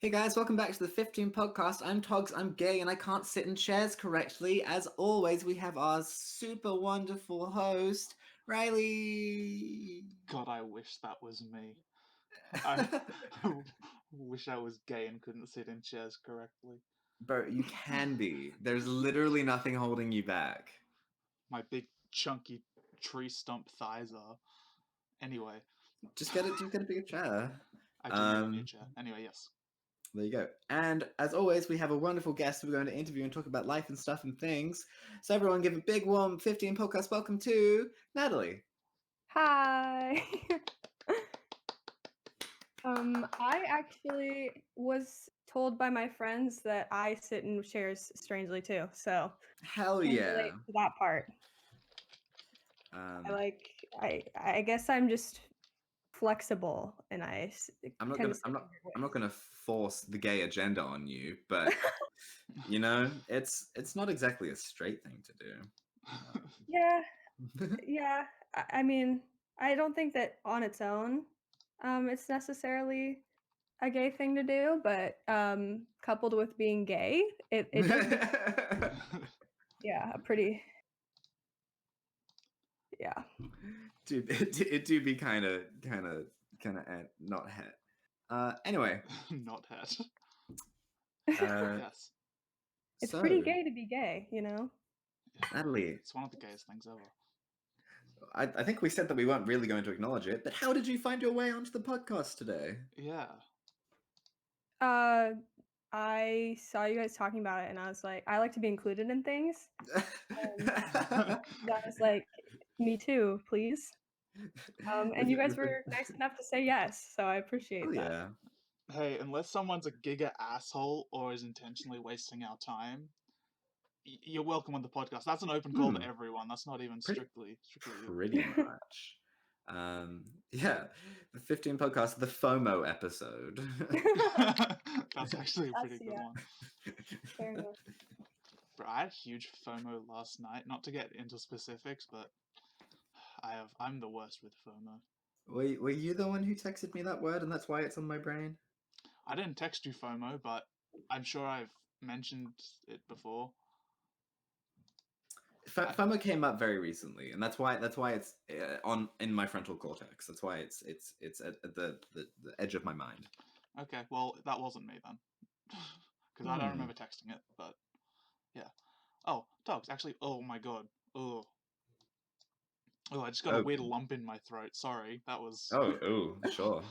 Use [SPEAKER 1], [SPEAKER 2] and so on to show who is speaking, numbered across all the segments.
[SPEAKER 1] Hey guys, welcome back to the 15 podcast. I'm Togs, I'm gay, and I can't sit in chairs correctly. As always, we have our super wonderful host, Riley.
[SPEAKER 2] God, I wish that was me. I wish I was gay and couldn't sit in chairs correctly.
[SPEAKER 1] Bro, you can be. There's literally nothing holding you back.
[SPEAKER 2] My big, chunky tree stump thighs are. Anyway,
[SPEAKER 1] Just get a bigger chair.
[SPEAKER 2] I genuinely need a chair. Anyway, yes.
[SPEAKER 1] There you go. And as always, we have a wonderful guest we're going to interview and talk about life and stuff and things. So everyone give a big warm 15 podcast welcome to Natali.
[SPEAKER 3] Hi. I actually was told by my friends that I sit in chairs strangely too, so
[SPEAKER 1] Hell
[SPEAKER 3] I can
[SPEAKER 1] yeah.
[SPEAKER 3] relate to that part. I guess I'm just flexible, and
[SPEAKER 1] I'm not gonna force the gay agenda on you, but you know, it's not exactly a straight thing to do.
[SPEAKER 3] Yeah. I mean, I don't think that on its own, it's necessarily a gay thing to do, but coupled with being gay, it does. Yeah, a pretty. Yeah.
[SPEAKER 1] Dude, it do be kind of not het. Anyway,
[SPEAKER 2] Not het.
[SPEAKER 1] Yes.
[SPEAKER 3] It's pretty gay to be gay, you know.
[SPEAKER 1] Natalie,
[SPEAKER 2] it's one of the gayest things ever.
[SPEAKER 1] I think we said that we weren't really going to acknowledge it, but how did you find your way onto the podcast today?
[SPEAKER 2] Yeah.
[SPEAKER 3] I saw you guys talking about it, and I was like, I like to be included in things. I was like, me too, please. And you guys were nice enough to say yes, so I appreciate that.
[SPEAKER 1] Yeah.
[SPEAKER 2] Hey, unless someone's a giga asshole or is intentionally wasting our time, you're welcome on the podcast. That's an open call to everyone. That's not even strictly
[SPEAKER 1] pretty much. Yeah, the 15 podcast, the FOMO episode.
[SPEAKER 2] That's actually a pretty good one.
[SPEAKER 3] Fair enough.
[SPEAKER 2] Bro, I had huge FOMO last night. Not to get into specifics, but I'm the worst with FOMO.
[SPEAKER 1] Were you the one who texted me that word, and that's why it's on my brain?
[SPEAKER 2] I didn't text you FOMO, but I'm sure I've mentioned it before.
[SPEAKER 1] FOMO came up very recently, and that's why it's in my frontal cortex. That's why it's at the edge of my mind.
[SPEAKER 2] Okay, well that wasn't me then, because I don't remember texting it. But yeah. Oh, dogs. Actually, oh my god. Oh, I just got a weird lump in my throat. Sorry, that was.
[SPEAKER 1] Sure.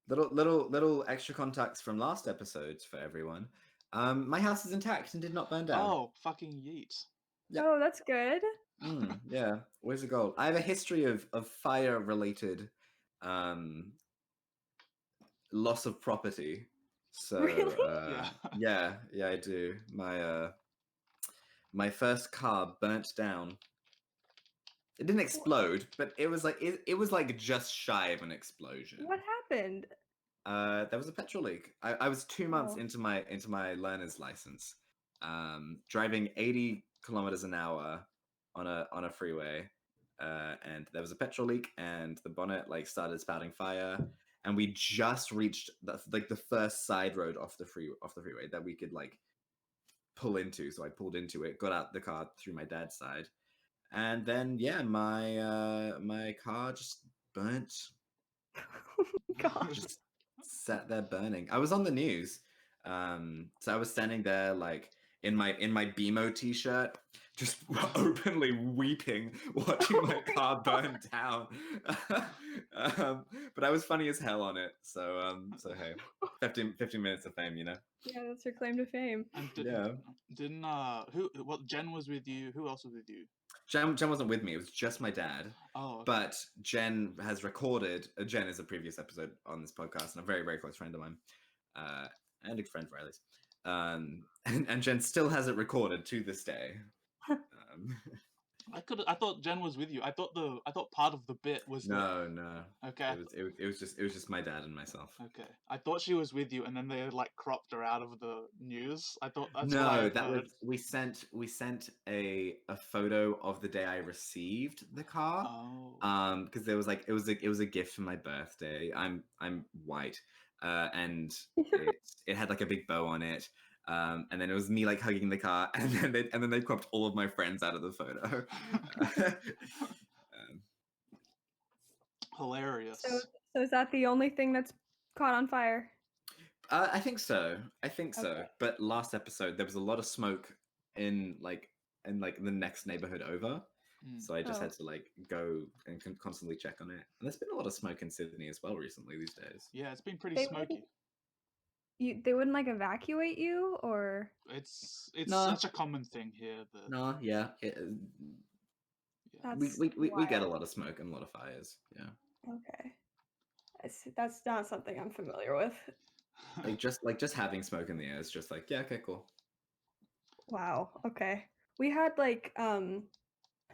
[SPEAKER 1] Little extra context from last episodes for everyone. My house is intact and did not burn down.
[SPEAKER 2] Oh, fucking yeet.
[SPEAKER 1] Yep.
[SPEAKER 3] Oh, that's good.
[SPEAKER 1] Yeah, where's the gold? I have a history of fire-related loss of property. So,
[SPEAKER 3] really?
[SPEAKER 1] yeah, I do. My first car burnt down. It didn't explode, but it was like just shy of an explosion.
[SPEAKER 3] What happened?
[SPEAKER 1] There was a petrol leak. I was 2 months into my learner's license, driving 80 kilometers an hour on a freeway, and there was a petrol leak, and the bonnet started spouting fire, and we just reached the first side road off the freeway that we could pull into. So I pulled into it, got out the car through my dad's side, and then my car just burnt.
[SPEAKER 3] Gosh.
[SPEAKER 1] Just sat there burning. I was on the news. So I was standing there in my BMO t-shirt, just openly weeping, watching my car burn down. But I was funny as hell on it. So hey, 15 minutes of fame, you know.
[SPEAKER 3] Yeah, that's your claim to fame.
[SPEAKER 2] And Jen was with you. Who else was with you?
[SPEAKER 1] Jen wasn't with me. It was just my dad.
[SPEAKER 2] Oh, okay.
[SPEAKER 1] But Jen has recorded. Jen is a previous episode on this podcast, and a very, very close friend of mine, and a friend of Riley's. And Jen still has it recorded to this day.
[SPEAKER 2] I thought Jen was with you. I thought part of the bit was
[SPEAKER 1] no.
[SPEAKER 2] Okay.
[SPEAKER 1] It was just my dad and myself.
[SPEAKER 2] Okay. I thought she was with you, and then they cropped her out of the news. I thought that's
[SPEAKER 1] we sent a photo of the day I received the car.
[SPEAKER 2] Oh.
[SPEAKER 1] Because there was it was a gift for my birthday. I'm white. and it had like a big bow on it. And then it was me like hugging the car, and then they cropped all of my friends out of the photo.
[SPEAKER 2] Hilarious.
[SPEAKER 3] So is that the only thing that's caught on fire?
[SPEAKER 1] I think so.
[SPEAKER 3] Okay.
[SPEAKER 1] But last episode there was a lot of smoke in the next neighborhood over, so I just had to like go and constantly check on it. And there's been a lot of smoke in Sydney as well recently these days.
[SPEAKER 2] Yeah, it's been pretty
[SPEAKER 3] They
[SPEAKER 2] smoky.
[SPEAKER 3] They wouldn't like evacuate you, or
[SPEAKER 2] It's
[SPEAKER 1] No.
[SPEAKER 2] such a common thing here that
[SPEAKER 1] No, yeah.
[SPEAKER 3] that's
[SPEAKER 1] We get a
[SPEAKER 3] wild.
[SPEAKER 1] lot of smoke and a lot of fires. Yeah.
[SPEAKER 3] Okay. That's not something I'm familiar with.
[SPEAKER 1] Just having smoke in the air is just like, yeah, okay, cool.
[SPEAKER 3] Wow. Okay. We had like I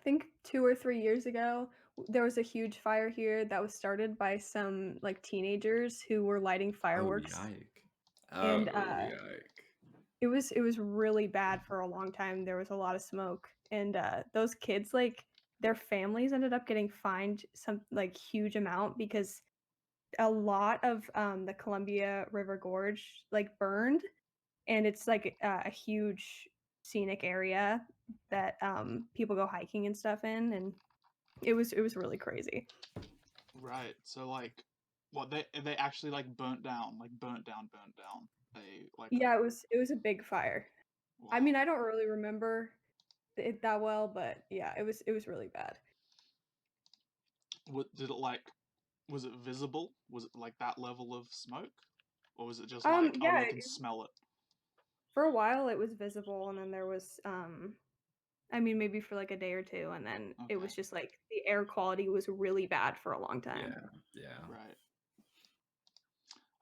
[SPEAKER 3] think 2 or 3 years ago there was a huge fire here that was started by some like teenagers who were lighting fireworks.
[SPEAKER 1] Oh, yike.
[SPEAKER 3] And
[SPEAKER 1] Yike.
[SPEAKER 3] it was really bad for a long time. There was a lot of smoke, and those kids, like, their families ended up getting fined some like huge amount because a lot of the Columbia River Gorge like burned, and it's like a huge scenic area that people go hiking and stuff in, and it was really crazy.
[SPEAKER 2] Right. So like, what they actually like burnt down.
[SPEAKER 3] Yeah, it was a big fire.
[SPEAKER 2] Wow.
[SPEAKER 3] I mean, I don't really remember it that well, but yeah, it was really bad.
[SPEAKER 2] Did it like? Was it visible? Was it like that level of smoke, or was it just like,
[SPEAKER 3] Yeah,
[SPEAKER 2] oh, you can smell it?
[SPEAKER 3] for a while it was visible, and then there was I mean, maybe for like a day or two, and then it was just like the air quality was really bad for a long time.
[SPEAKER 1] Yeah.
[SPEAKER 2] Right.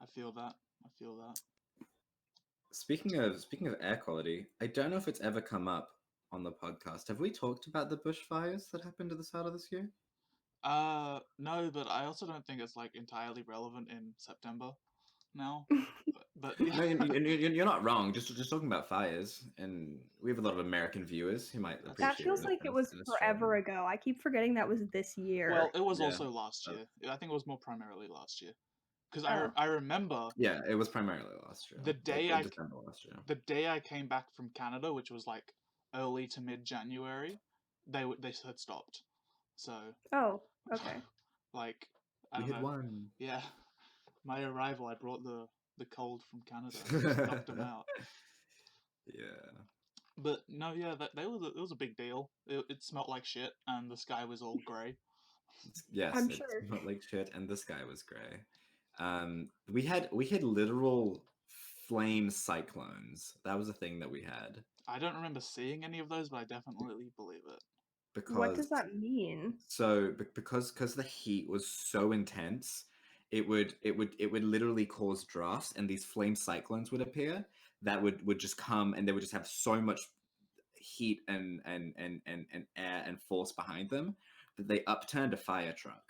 [SPEAKER 2] I feel that.
[SPEAKER 1] Speaking of air quality, I don't know if it's ever come up on the podcast. Have we talked about the bushfires that happened at the start of this year?
[SPEAKER 2] No, but I also don't think it's like entirely relevant in September now. But yeah.
[SPEAKER 1] No, you're not wrong. Just talking about fires, and we have a lot of American viewers who might appreciate
[SPEAKER 3] That feels like it was forever ago. I keep forgetting that was this year.
[SPEAKER 2] Well, it was also last year. I think it was more primarily last year, because I remember.
[SPEAKER 1] Yeah, it was primarily last year.
[SPEAKER 2] The day
[SPEAKER 1] December last year.
[SPEAKER 2] The day I came back from Canada, which was like early to mid January, they had stopped. So.
[SPEAKER 3] Oh, okay.
[SPEAKER 2] Like,
[SPEAKER 1] I don't know. Won.
[SPEAKER 2] Yeah, my arrival, I brought the cold from Canada. And just knocked them out.
[SPEAKER 1] Yeah.
[SPEAKER 2] But no, yeah, it was a big deal. It smelled like shit, and the sky was all grey.
[SPEAKER 1] Yes,
[SPEAKER 3] I'm
[SPEAKER 1] it
[SPEAKER 3] sure.
[SPEAKER 1] smelled like shit, and the sky was grey. We had literal flame cyclones. That was a thing that we had.
[SPEAKER 2] I don't remember seeing any of those, but I definitely believe it.
[SPEAKER 1] Because
[SPEAKER 3] what does that mean?
[SPEAKER 1] So because the heat was so intense, it would literally cause drafts, and these flame cyclones would appear that would just come, and they would just have so much heat and air and force behind them that they upturned a fire truck.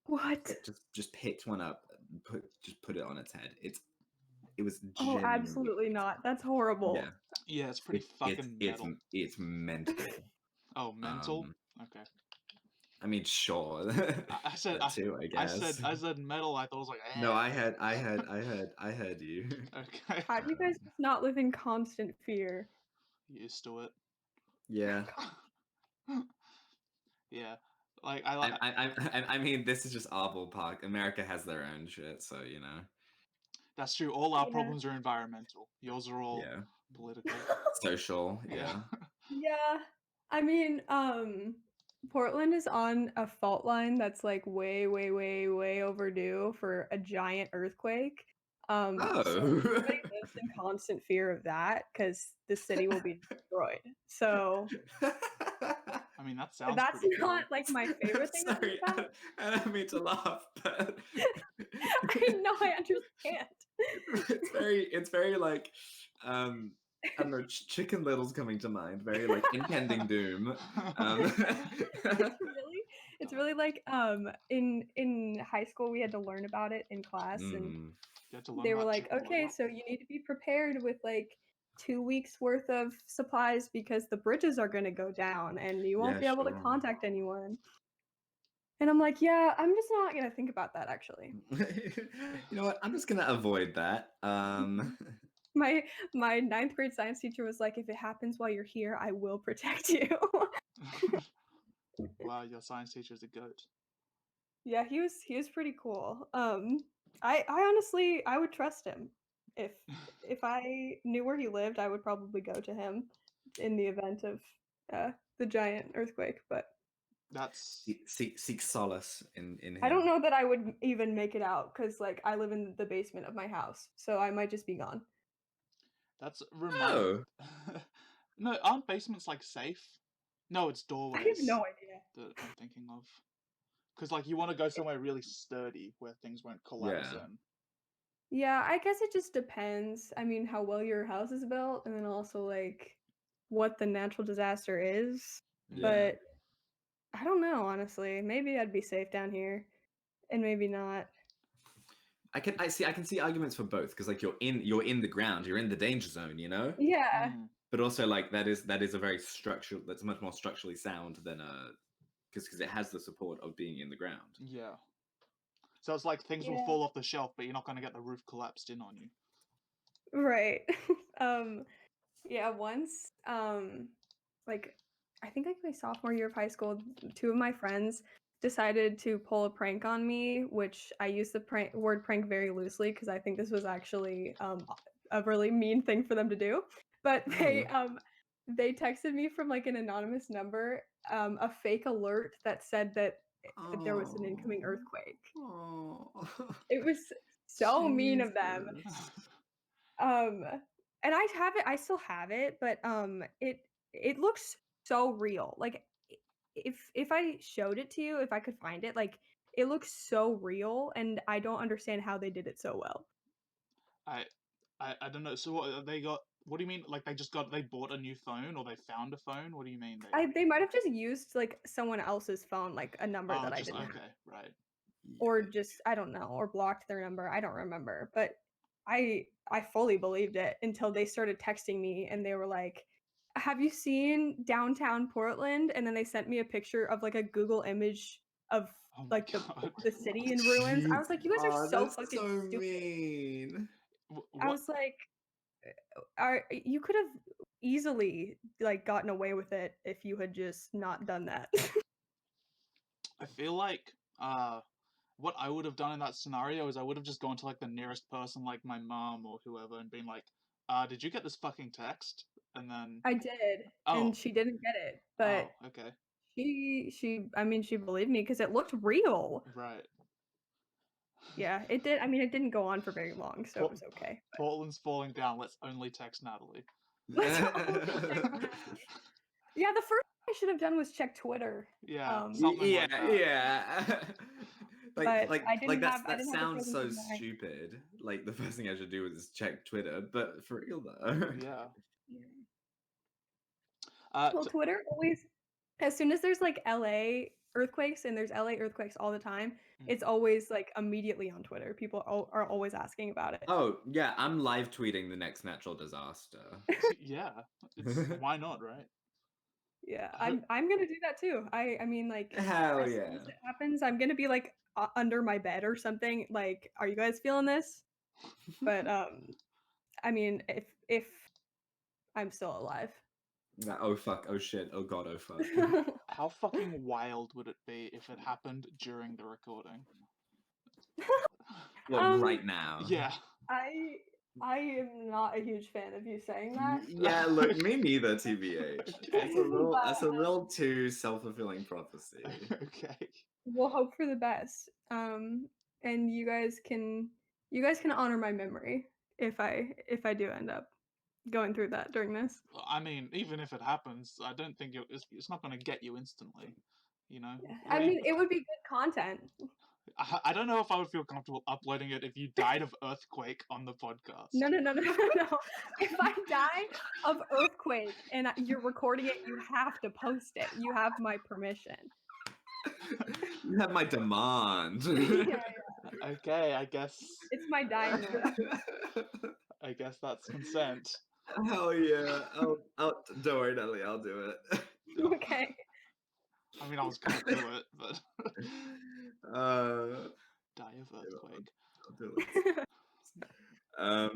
[SPEAKER 3] What?
[SPEAKER 1] Just picked one up, put it on its head. It was
[SPEAKER 3] Oh, absolutely not. That's horrible.
[SPEAKER 2] Yeah, it's pretty fucking metal.
[SPEAKER 1] It's mental.
[SPEAKER 2] Oh, mental? Okay.
[SPEAKER 1] I mean, sure.
[SPEAKER 2] I said
[SPEAKER 1] that too, I guess.
[SPEAKER 2] I said metal. I thought it was like.
[SPEAKER 1] No, I heard you.
[SPEAKER 2] Okay.
[SPEAKER 3] How do you guys not live in constant fear?
[SPEAKER 2] Used to it.
[SPEAKER 1] Yeah.
[SPEAKER 2] Yeah. Like I
[SPEAKER 1] mean, this is just our ballpark. America has their own shit, so you know.
[SPEAKER 2] That's true. All our problems are environmental. Yours are all political.
[SPEAKER 1] Social, yeah.
[SPEAKER 3] Yeah. I mean, Portland is on a fault line that's like way, way, way, way overdue for a giant earthquake. So everybody lives in constant fear of that because the city will be destroyed. So
[SPEAKER 2] I mean, that sounds.
[SPEAKER 3] That's
[SPEAKER 2] pretty
[SPEAKER 3] not
[SPEAKER 2] cool.
[SPEAKER 3] like my favorite thing.
[SPEAKER 1] Sorry, I don't mean to laugh, but
[SPEAKER 3] I know, I understand.
[SPEAKER 1] It's very like I don't know, Chicken Little's coming to mind. Very like impending doom.
[SPEAKER 3] It's really like in high school we had to learn about it in class, and they were like, okay, so you need to be prepared with like 2 weeks worth of supplies because the bridges are going to go down and you won't be able to contact anyone. And I'm like, yeah, I'm just not gonna think about that actually.
[SPEAKER 1] You know what? I'm just gonna avoid that.
[SPEAKER 3] My 9th grade science teacher was like, if it happens while you're here, I will protect you.
[SPEAKER 2] Wow, your science teacher's a goat.
[SPEAKER 3] Yeah, he was pretty cool. I honestly I would trust him. If I knew where he lived, I would probably go to him in the event of the giant earthquake, but
[SPEAKER 2] That's
[SPEAKER 1] seek solace in
[SPEAKER 3] I don't
[SPEAKER 1] him.
[SPEAKER 3] know that I would even make it out because like I live in the basement of my house, so I might just be gone.
[SPEAKER 1] Oh,
[SPEAKER 2] No, aren't basements like safe? No, it's
[SPEAKER 3] I have
[SPEAKER 2] doorways
[SPEAKER 3] no idea.
[SPEAKER 2] that I'm thinking of. Because like you want to go somewhere really sturdy where things won't collapse
[SPEAKER 1] yeah.
[SPEAKER 2] in.
[SPEAKER 3] Yeah, I guess it just depends. I mean, how well your house is built, and then also like what the natural disaster is.
[SPEAKER 1] Yeah.
[SPEAKER 3] But I don't know, honestly. Maybe I'd be safe down here, and maybe not.
[SPEAKER 1] I can see arguments for both because like you're in the ground, you're in the danger zone, you know.
[SPEAKER 3] Yeah,
[SPEAKER 1] But also like that is a very structural. That's much more structurally sound than because it has the support of being in the ground.
[SPEAKER 2] Yeah. So it's like things will
[SPEAKER 3] yeah,
[SPEAKER 2] fall off the shelf, but you're not going to get the roof collapsed in on you.
[SPEAKER 3] right. Yeah, once, like, I think like my sophomore year of high school, 2 of my friends decided to pull a prank on me, which I use the word prank very loosely because I think this was actually a really mean thing for them to do. But they texted me from like an anonymous number, a fake alert that said that there was an incoming earthquake.
[SPEAKER 1] Oh.
[SPEAKER 3] It was so mean of them. Um, and I still have it, but it looks so real. Like if I showed it to you, if I could find it, like it looks so real, and I don't understand how they did it so well.
[SPEAKER 2] I don't know. So what they got? What do you mean? Like they bought a new phone or they found a phone? What do you mean
[SPEAKER 3] They might have just used like someone else's phone, like a number
[SPEAKER 2] Oh,
[SPEAKER 3] that I
[SPEAKER 2] just
[SPEAKER 3] didn't have,
[SPEAKER 2] okay, right.
[SPEAKER 3] or just I don't know, or blocked their number. I don't remember, but I fully believed it until they started texting me and they were like, "Have you seen downtown Portland?" And then they sent me a picture of like a Google image of
[SPEAKER 2] Oh my
[SPEAKER 3] like
[SPEAKER 2] god.
[SPEAKER 3] the city in ruins. I was like, "You guys are so
[SPEAKER 1] That's
[SPEAKER 3] fucking
[SPEAKER 1] so
[SPEAKER 3] stupid."
[SPEAKER 1] mean.
[SPEAKER 3] I
[SPEAKER 2] What?
[SPEAKER 3] was like, "Are you could have easily like gotten away with it if you had just not done that."
[SPEAKER 2] I feel like what I would have done in that scenario is I would have just gone to like the nearest person, like my mom or whoever, and been like, did you get this fucking text?" And then
[SPEAKER 3] I did,
[SPEAKER 2] oh
[SPEAKER 3] and she didn't get it, but
[SPEAKER 2] oh okay,
[SPEAKER 3] I mean, she believed me because it looked real.
[SPEAKER 2] right.
[SPEAKER 3] Yeah, it did. I mean, it didn't go on for very long, so it was okay.
[SPEAKER 2] Portland's falling down. Let's only text Natali.
[SPEAKER 3] Let's yeah, the first thing I should have done was check Twitter.
[SPEAKER 2] Yeah, something like that.
[SPEAKER 1] Yeah.
[SPEAKER 3] But I didn't
[SPEAKER 1] that
[SPEAKER 3] have the
[SPEAKER 1] sounds
[SPEAKER 3] presence
[SPEAKER 1] so
[SPEAKER 3] of mind.
[SPEAKER 1] stupid. Like the first thing I should do is check Twitter, but for real though.
[SPEAKER 2] Yeah.
[SPEAKER 3] Well, Twitter always, as soon as there's like LA earthquakes, and there's LA earthquakes all the time, it's always like immediately on Twitter. People are always asking about it.
[SPEAKER 1] Oh yeah, I'm live tweeting the next natural disaster.
[SPEAKER 2] Yeah, why not, right?
[SPEAKER 3] Yeah, I'm gonna do that too. I mean, like,
[SPEAKER 1] Hell
[SPEAKER 3] as soon
[SPEAKER 1] yeah.
[SPEAKER 3] as it happens, I'm gonna be like under my bed or something. Like, are you guys feeling this? But I mean, if I'm still alive.
[SPEAKER 1] Oh fuck, oh shit, oh god, oh fuck.
[SPEAKER 2] How fucking wild would it be if it happened during the recording?
[SPEAKER 1] Well, right now.
[SPEAKER 2] Yeah.
[SPEAKER 3] I am not a huge fan of you saying that.
[SPEAKER 1] Yeah, look, me neither, TBH.
[SPEAKER 2] Okay.
[SPEAKER 1] That's a little too self-fulfilling prophecy.
[SPEAKER 2] Okay.
[SPEAKER 3] We'll hope for the best. And you guys can honor my memory if I do end up going through that during this.
[SPEAKER 2] I mean, even if it happens, I don't think it's not going to get you instantly. You know.
[SPEAKER 3] I mean, it would be good content.
[SPEAKER 2] I don't know if I would feel comfortable uploading it if you died of earthquake on the podcast.
[SPEAKER 3] No. If I die of earthquake and you're recording it, you have to post it. You have my permission.
[SPEAKER 1] You have my demand.
[SPEAKER 3] Yeah.
[SPEAKER 2] Okay, I guess.
[SPEAKER 3] It's my dying wish.
[SPEAKER 2] I guess that's consent.
[SPEAKER 1] Hell yeah. Don't worry, Natalie, I'll do it.
[SPEAKER 3] Okay.
[SPEAKER 2] I mean, I was gonna do it, but die of earthquake.
[SPEAKER 1] I'll do it. Fuck.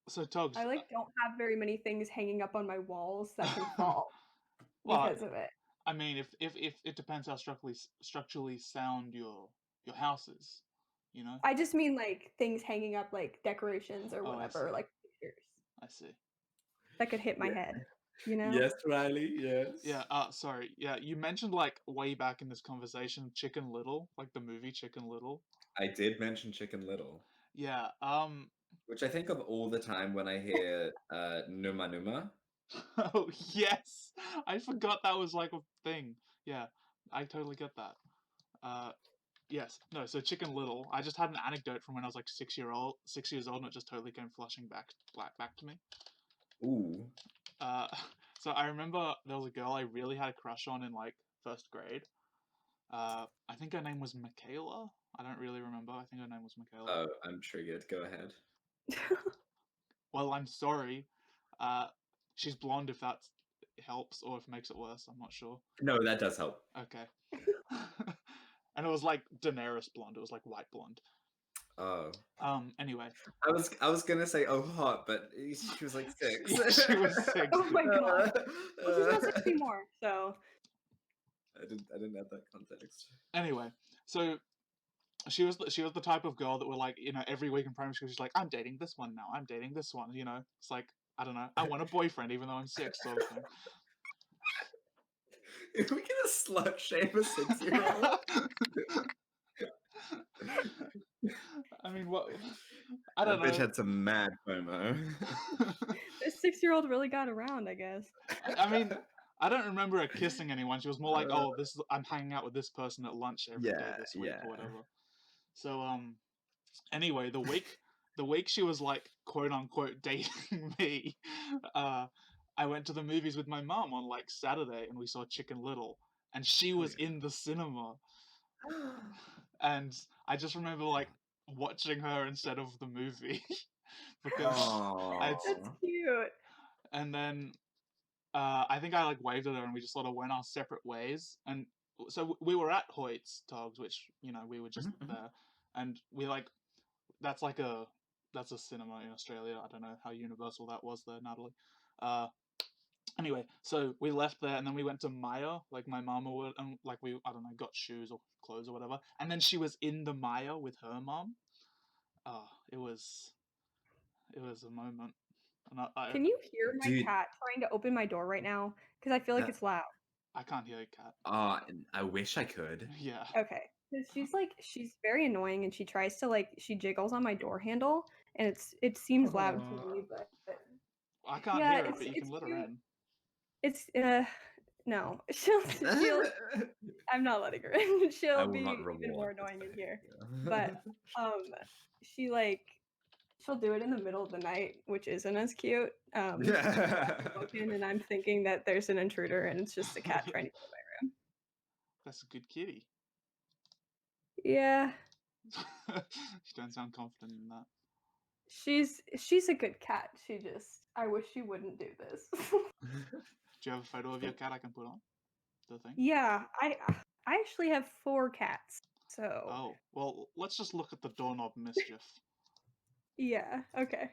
[SPEAKER 2] So Togs,
[SPEAKER 3] I like don't have very many things hanging up on my walls that can fall
[SPEAKER 2] well,
[SPEAKER 3] because of it.
[SPEAKER 2] I mean, if it depends how structurally sound your house is, you know.
[SPEAKER 3] I just mean like things hanging up, like decorations or
[SPEAKER 2] Oh, I
[SPEAKER 3] whatever,
[SPEAKER 2] see.
[SPEAKER 3] like pictures
[SPEAKER 2] I see.
[SPEAKER 3] that could hit my head. You know?
[SPEAKER 1] Yes, Riley. Yes.
[SPEAKER 2] Yeah. Sorry. Yeah. You mentioned like way back in this conversation, Chicken Little, like the movie Chicken Little.
[SPEAKER 1] I did mention Chicken Little.
[SPEAKER 2] Yeah.
[SPEAKER 1] Which I think of all the time when I hear Numa Numa.
[SPEAKER 2] Oh yes, I forgot that was like a thing. Yeah, I totally get that. Yes. No. So Chicken Little. I just had an anecdote from when I was like 6 years old, and it just totally came flashing back to me.
[SPEAKER 1] Ooh.
[SPEAKER 2] So I remember there was a girl I really had a crush on in like first grade. I think her name was Michaela. I don't really remember. I think her name was Michaela.
[SPEAKER 1] Oh, I'm triggered. Go ahead.
[SPEAKER 2] Well, I'm sorry. She's blonde if that helps or if it makes it worse. I'm not sure.
[SPEAKER 1] No, that does help.
[SPEAKER 2] Okay. And it was like Daenerys blonde. It was like white blonde.
[SPEAKER 1] Oh.
[SPEAKER 2] Anyway.
[SPEAKER 1] I was gonna say oh hot, but she was like 6.
[SPEAKER 2] Yeah, she was 6.
[SPEAKER 3] Oh my god. Well, she's not 6 anymore, so.
[SPEAKER 1] I didn't have that context.
[SPEAKER 2] Anyway, so she was the type of girl that would like, you know, every week in primary school she's like, I'm dating this one now. I'm dating this one. You know, it's like, I don't know. I want a boyfriend even though I'm 6, sort of thing.
[SPEAKER 1] If we gonna slut shame a 6-year-old?
[SPEAKER 2] I mean, what? I don't know.
[SPEAKER 1] That bitch had some mad FOMO.
[SPEAKER 3] This 6-year-old really got around, I guess.
[SPEAKER 2] I mean, I don't remember her kissing anyone. She was more like, "Oh, I'm hanging out with this person at lunch every day this week or whatever." So, anyway, the week she was like, quote unquote, dating me, I went to the movies with my mom on like Saturday, and we saw Chicken Little, and she was in the cinema, and I just remember like watching her instead of the movie because
[SPEAKER 3] That's cute.
[SPEAKER 2] and then I think I like waved at her and we just sort of went our separate ways. And so we were at Hoyt's Togs, which, you know, we were just there. And we like, that's a cinema in Australia. I don't know how universal that was there, Natali. Anyway, so we left there and then we went to Maya, like my mama would, and like I don't know, got shoes or clothes or whatever. And then she was in the Maya with her mom. It was a moment. And
[SPEAKER 3] Can you hear my cat trying to open my door right now? Because I feel like it's loud.
[SPEAKER 2] I can't hear a cat.
[SPEAKER 1] I wish I could.
[SPEAKER 2] Yeah.
[SPEAKER 3] Okay. She's very annoying and she tries to she jiggles on my door handle and it seems loud to me, but
[SPEAKER 2] I can't hear it, but you can let her in.
[SPEAKER 3] It's no. She'll I'm not letting her in. She'll be even more annoying in here. But she'll do it in the middle of the night, which isn't as cute. And I'm thinking that there's an intruder and it's just a cat trying to get in my room.
[SPEAKER 2] That's a good kitty.
[SPEAKER 3] Yeah.
[SPEAKER 2] She doesn't sound confident in that.
[SPEAKER 3] She's a good cat. I wish she wouldn't do this.
[SPEAKER 2] Do you have a photo of your cat I can put on the thing?
[SPEAKER 3] Yeah, I actually have 4 cats. So.
[SPEAKER 2] Oh, well, let's just look at the doorknob mischief.
[SPEAKER 3] Yeah. Okay.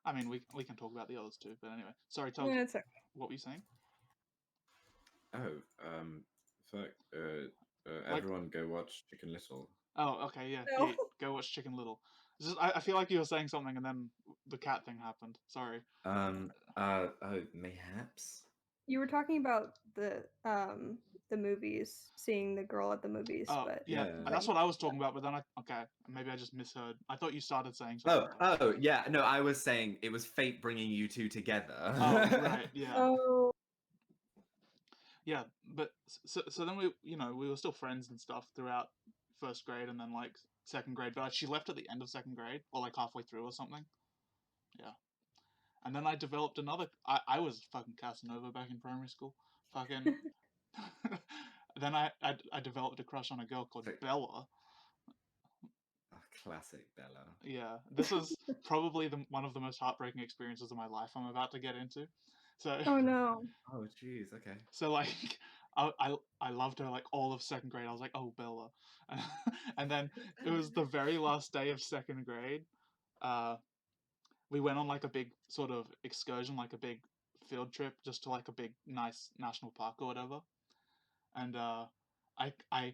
[SPEAKER 2] I mean, we can talk about the others too, but anyway. Sorry, Togs.
[SPEAKER 3] Yeah, it's okay.
[SPEAKER 2] What were you saying?
[SPEAKER 1] Fuck. Everyone go watch Chicken Little.
[SPEAKER 2] Oh, okay, yeah.
[SPEAKER 3] No.
[SPEAKER 2] Go watch Chicken Little. I feel like you were saying something and then the cat thing happened. Sorry.
[SPEAKER 1] Mayhaps?
[SPEAKER 3] You were talking about the movies, seeing the girl at the movies.
[SPEAKER 2] Oh,
[SPEAKER 3] but
[SPEAKER 2] yeah. That's what I was talking about, but then maybe I just misheard. I thought you started saying something.
[SPEAKER 1] Oh, yeah. No, I was saying it was fate bringing you two together.
[SPEAKER 2] Oh, right, yeah.
[SPEAKER 3] Oh.
[SPEAKER 2] Yeah, but so then we were still friends and stuff throughout first grade and then like second grade, but she left at the end of second grade or like halfway through or something. Yeah. And then I developed another. I was fucking Casanova back in primary school. Fucking. Then I developed a crush on a girl called Bella.
[SPEAKER 1] Classic Bella.
[SPEAKER 2] Yeah, this is probably one of the most heartbreaking experiences of my life I'm about to get into. So.
[SPEAKER 3] Oh no.
[SPEAKER 1] Oh jeez. Okay.
[SPEAKER 2] So like, I loved her like all of second grade. I was like, oh, Bella. And then it was the very last day of second grade. We went on like a big sort of excursion, like a big field trip, just to like a big nice national park or whatever. And I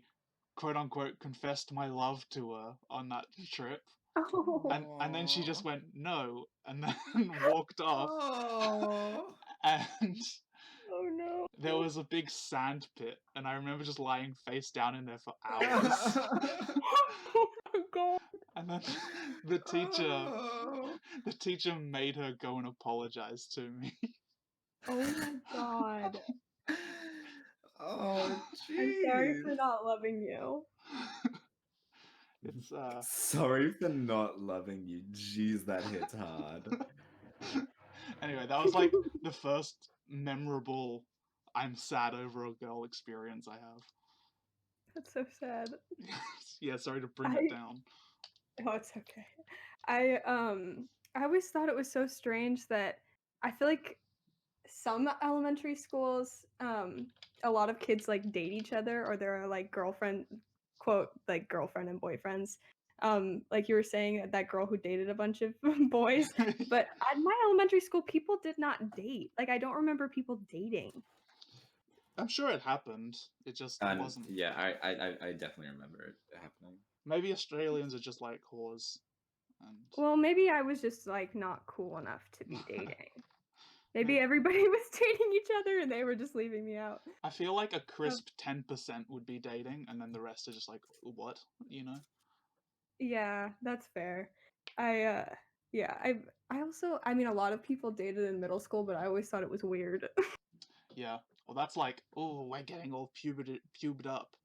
[SPEAKER 2] quote unquote confessed my love to her on that trip. And then she just went no, and then walked off.
[SPEAKER 1] Oh.
[SPEAKER 2] And
[SPEAKER 3] Oh no.
[SPEAKER 2] there was a big sand pit, and I remember just lying face down in there for hours.
[SPEAKER 3] Oh my god.
[SPEAKER 2] And then the teacher,
[SPEAKER 1] Oh.
[SPEAKER 2] the teacher made her go and apologize to me.
[SPEAKER 3] Oh my god.
[SPEAKER 1] Oh,
[SPEAKER 3] I'm sorry
[SPEAKER 1] jeez.
[SPEAKER 3] for not loving you.
[SPEAKER 2] It's
[SPEAKER 1] Sorry for not loving you. Jeez, that hits hard.
[SPEAKER 2] Anyway, that was like the first memorable I'm sad over a girl experience I have.
[SPEAKER 3] That's so sad.
[SPEAKER 2] Yeah, sorry to bring it down.
[SPEAKER 3] Oh, it's okay. I always thought it was so strange that I feel like some elementary schools, a lot of kids like date each other, or there are like girlfriend and boyfriends. Like you were saying, that girl who dated a bunch of boys. But at my elementary school, people did not date. Like I don't remember people dating.
[SPEAKER 2] I'm sure it happened. It just wasn't.
[SPEAKER 1] Yeah, I definitely remember it happening.
[SPEAKER 2] Maybe Australians are just like whores. And
[SPEAKER 3] Well, maybe I was just like not cool enough to be dating. Maybe everybody was dating each other and they were just leaving me out.
[SPEAKER 2] I feel like a crisp 10% would be dating, and then the rest are just like, what? You know?
[SPEAKER 3] Yeah, that's fair. I also, I mean, a lot of people dated in middle school, but I always thought it was weird.
[SPEAKER 2] Yeah. Well, that's like, oh, we're getting all pubed up.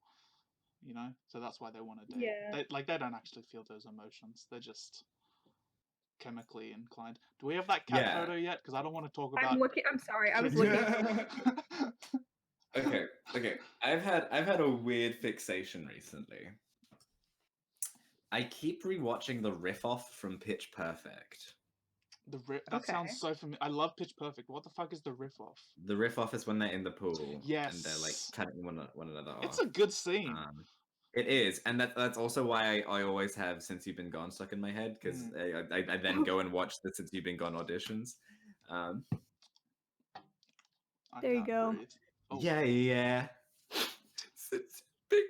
[SPEAKER 2] You know? So that's why they want to date.
[SPEAKER 3] Yeah.
[SPEAKER 2] They don't actually feel those emotions. They're just chemically inclined. Do we have that cat photo yet? Because I don't want to talk about.
[SPEAKER 3] I'm sorry. I was looking.
[SPEAKER 1] Okay. I've had a weird fixation recently. I keep rewatching the riff off from Pitch Perfect.
[SPEAKER 2] That sounds so familiar. I love Pitch Perfect. What the fuck is the riff off?
[SPEAKER 1] The riff off is when they're in the pool.
[SPEAKER 2] Yes.
[SPEAKER 1] And they're like cutting one another off.
[SPEAKER 2] It's a good scene.
[SPEAKER 1] It is, and that's also why I always have Since You've Been Gone stuck in my head, because I then go and watch the Since You've Been Gone auditions.
[SPEAKER 3] There you go.
[SPEAKER 2] Oh.
[SPEAKER 1] Yeah. Since You've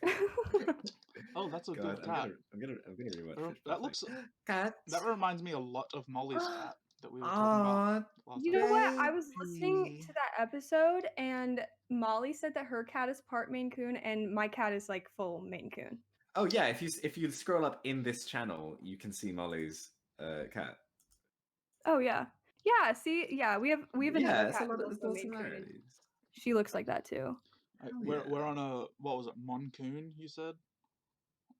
[SPEAKER 1] Been Gone.
[SPEAKER 2] Oh, that's a good cat.
[SPEAKER 1] I'm gonna rewatch it.
[SPEAKER 2] That looks.
[SPEAKER 1] Cat.
[SPEAKER 2] That reminds me a lot of Molly's cat that we were talking about.
[SPEAKER 3] You know what? I was listening to that episode, and Molly said that her cat is part Maine Coon, and my cat is like full Maine Coon.
[SPEAKER 1] Oh yeah, if you scroll up in this channel, you can see Molly's cat.
[SPEAKER 3] Oh yeah. See, we have another cat who's also Maine Coon. She looks like that too.
[SPEAKER 2] We're on a, what was it, Moncoon? You said.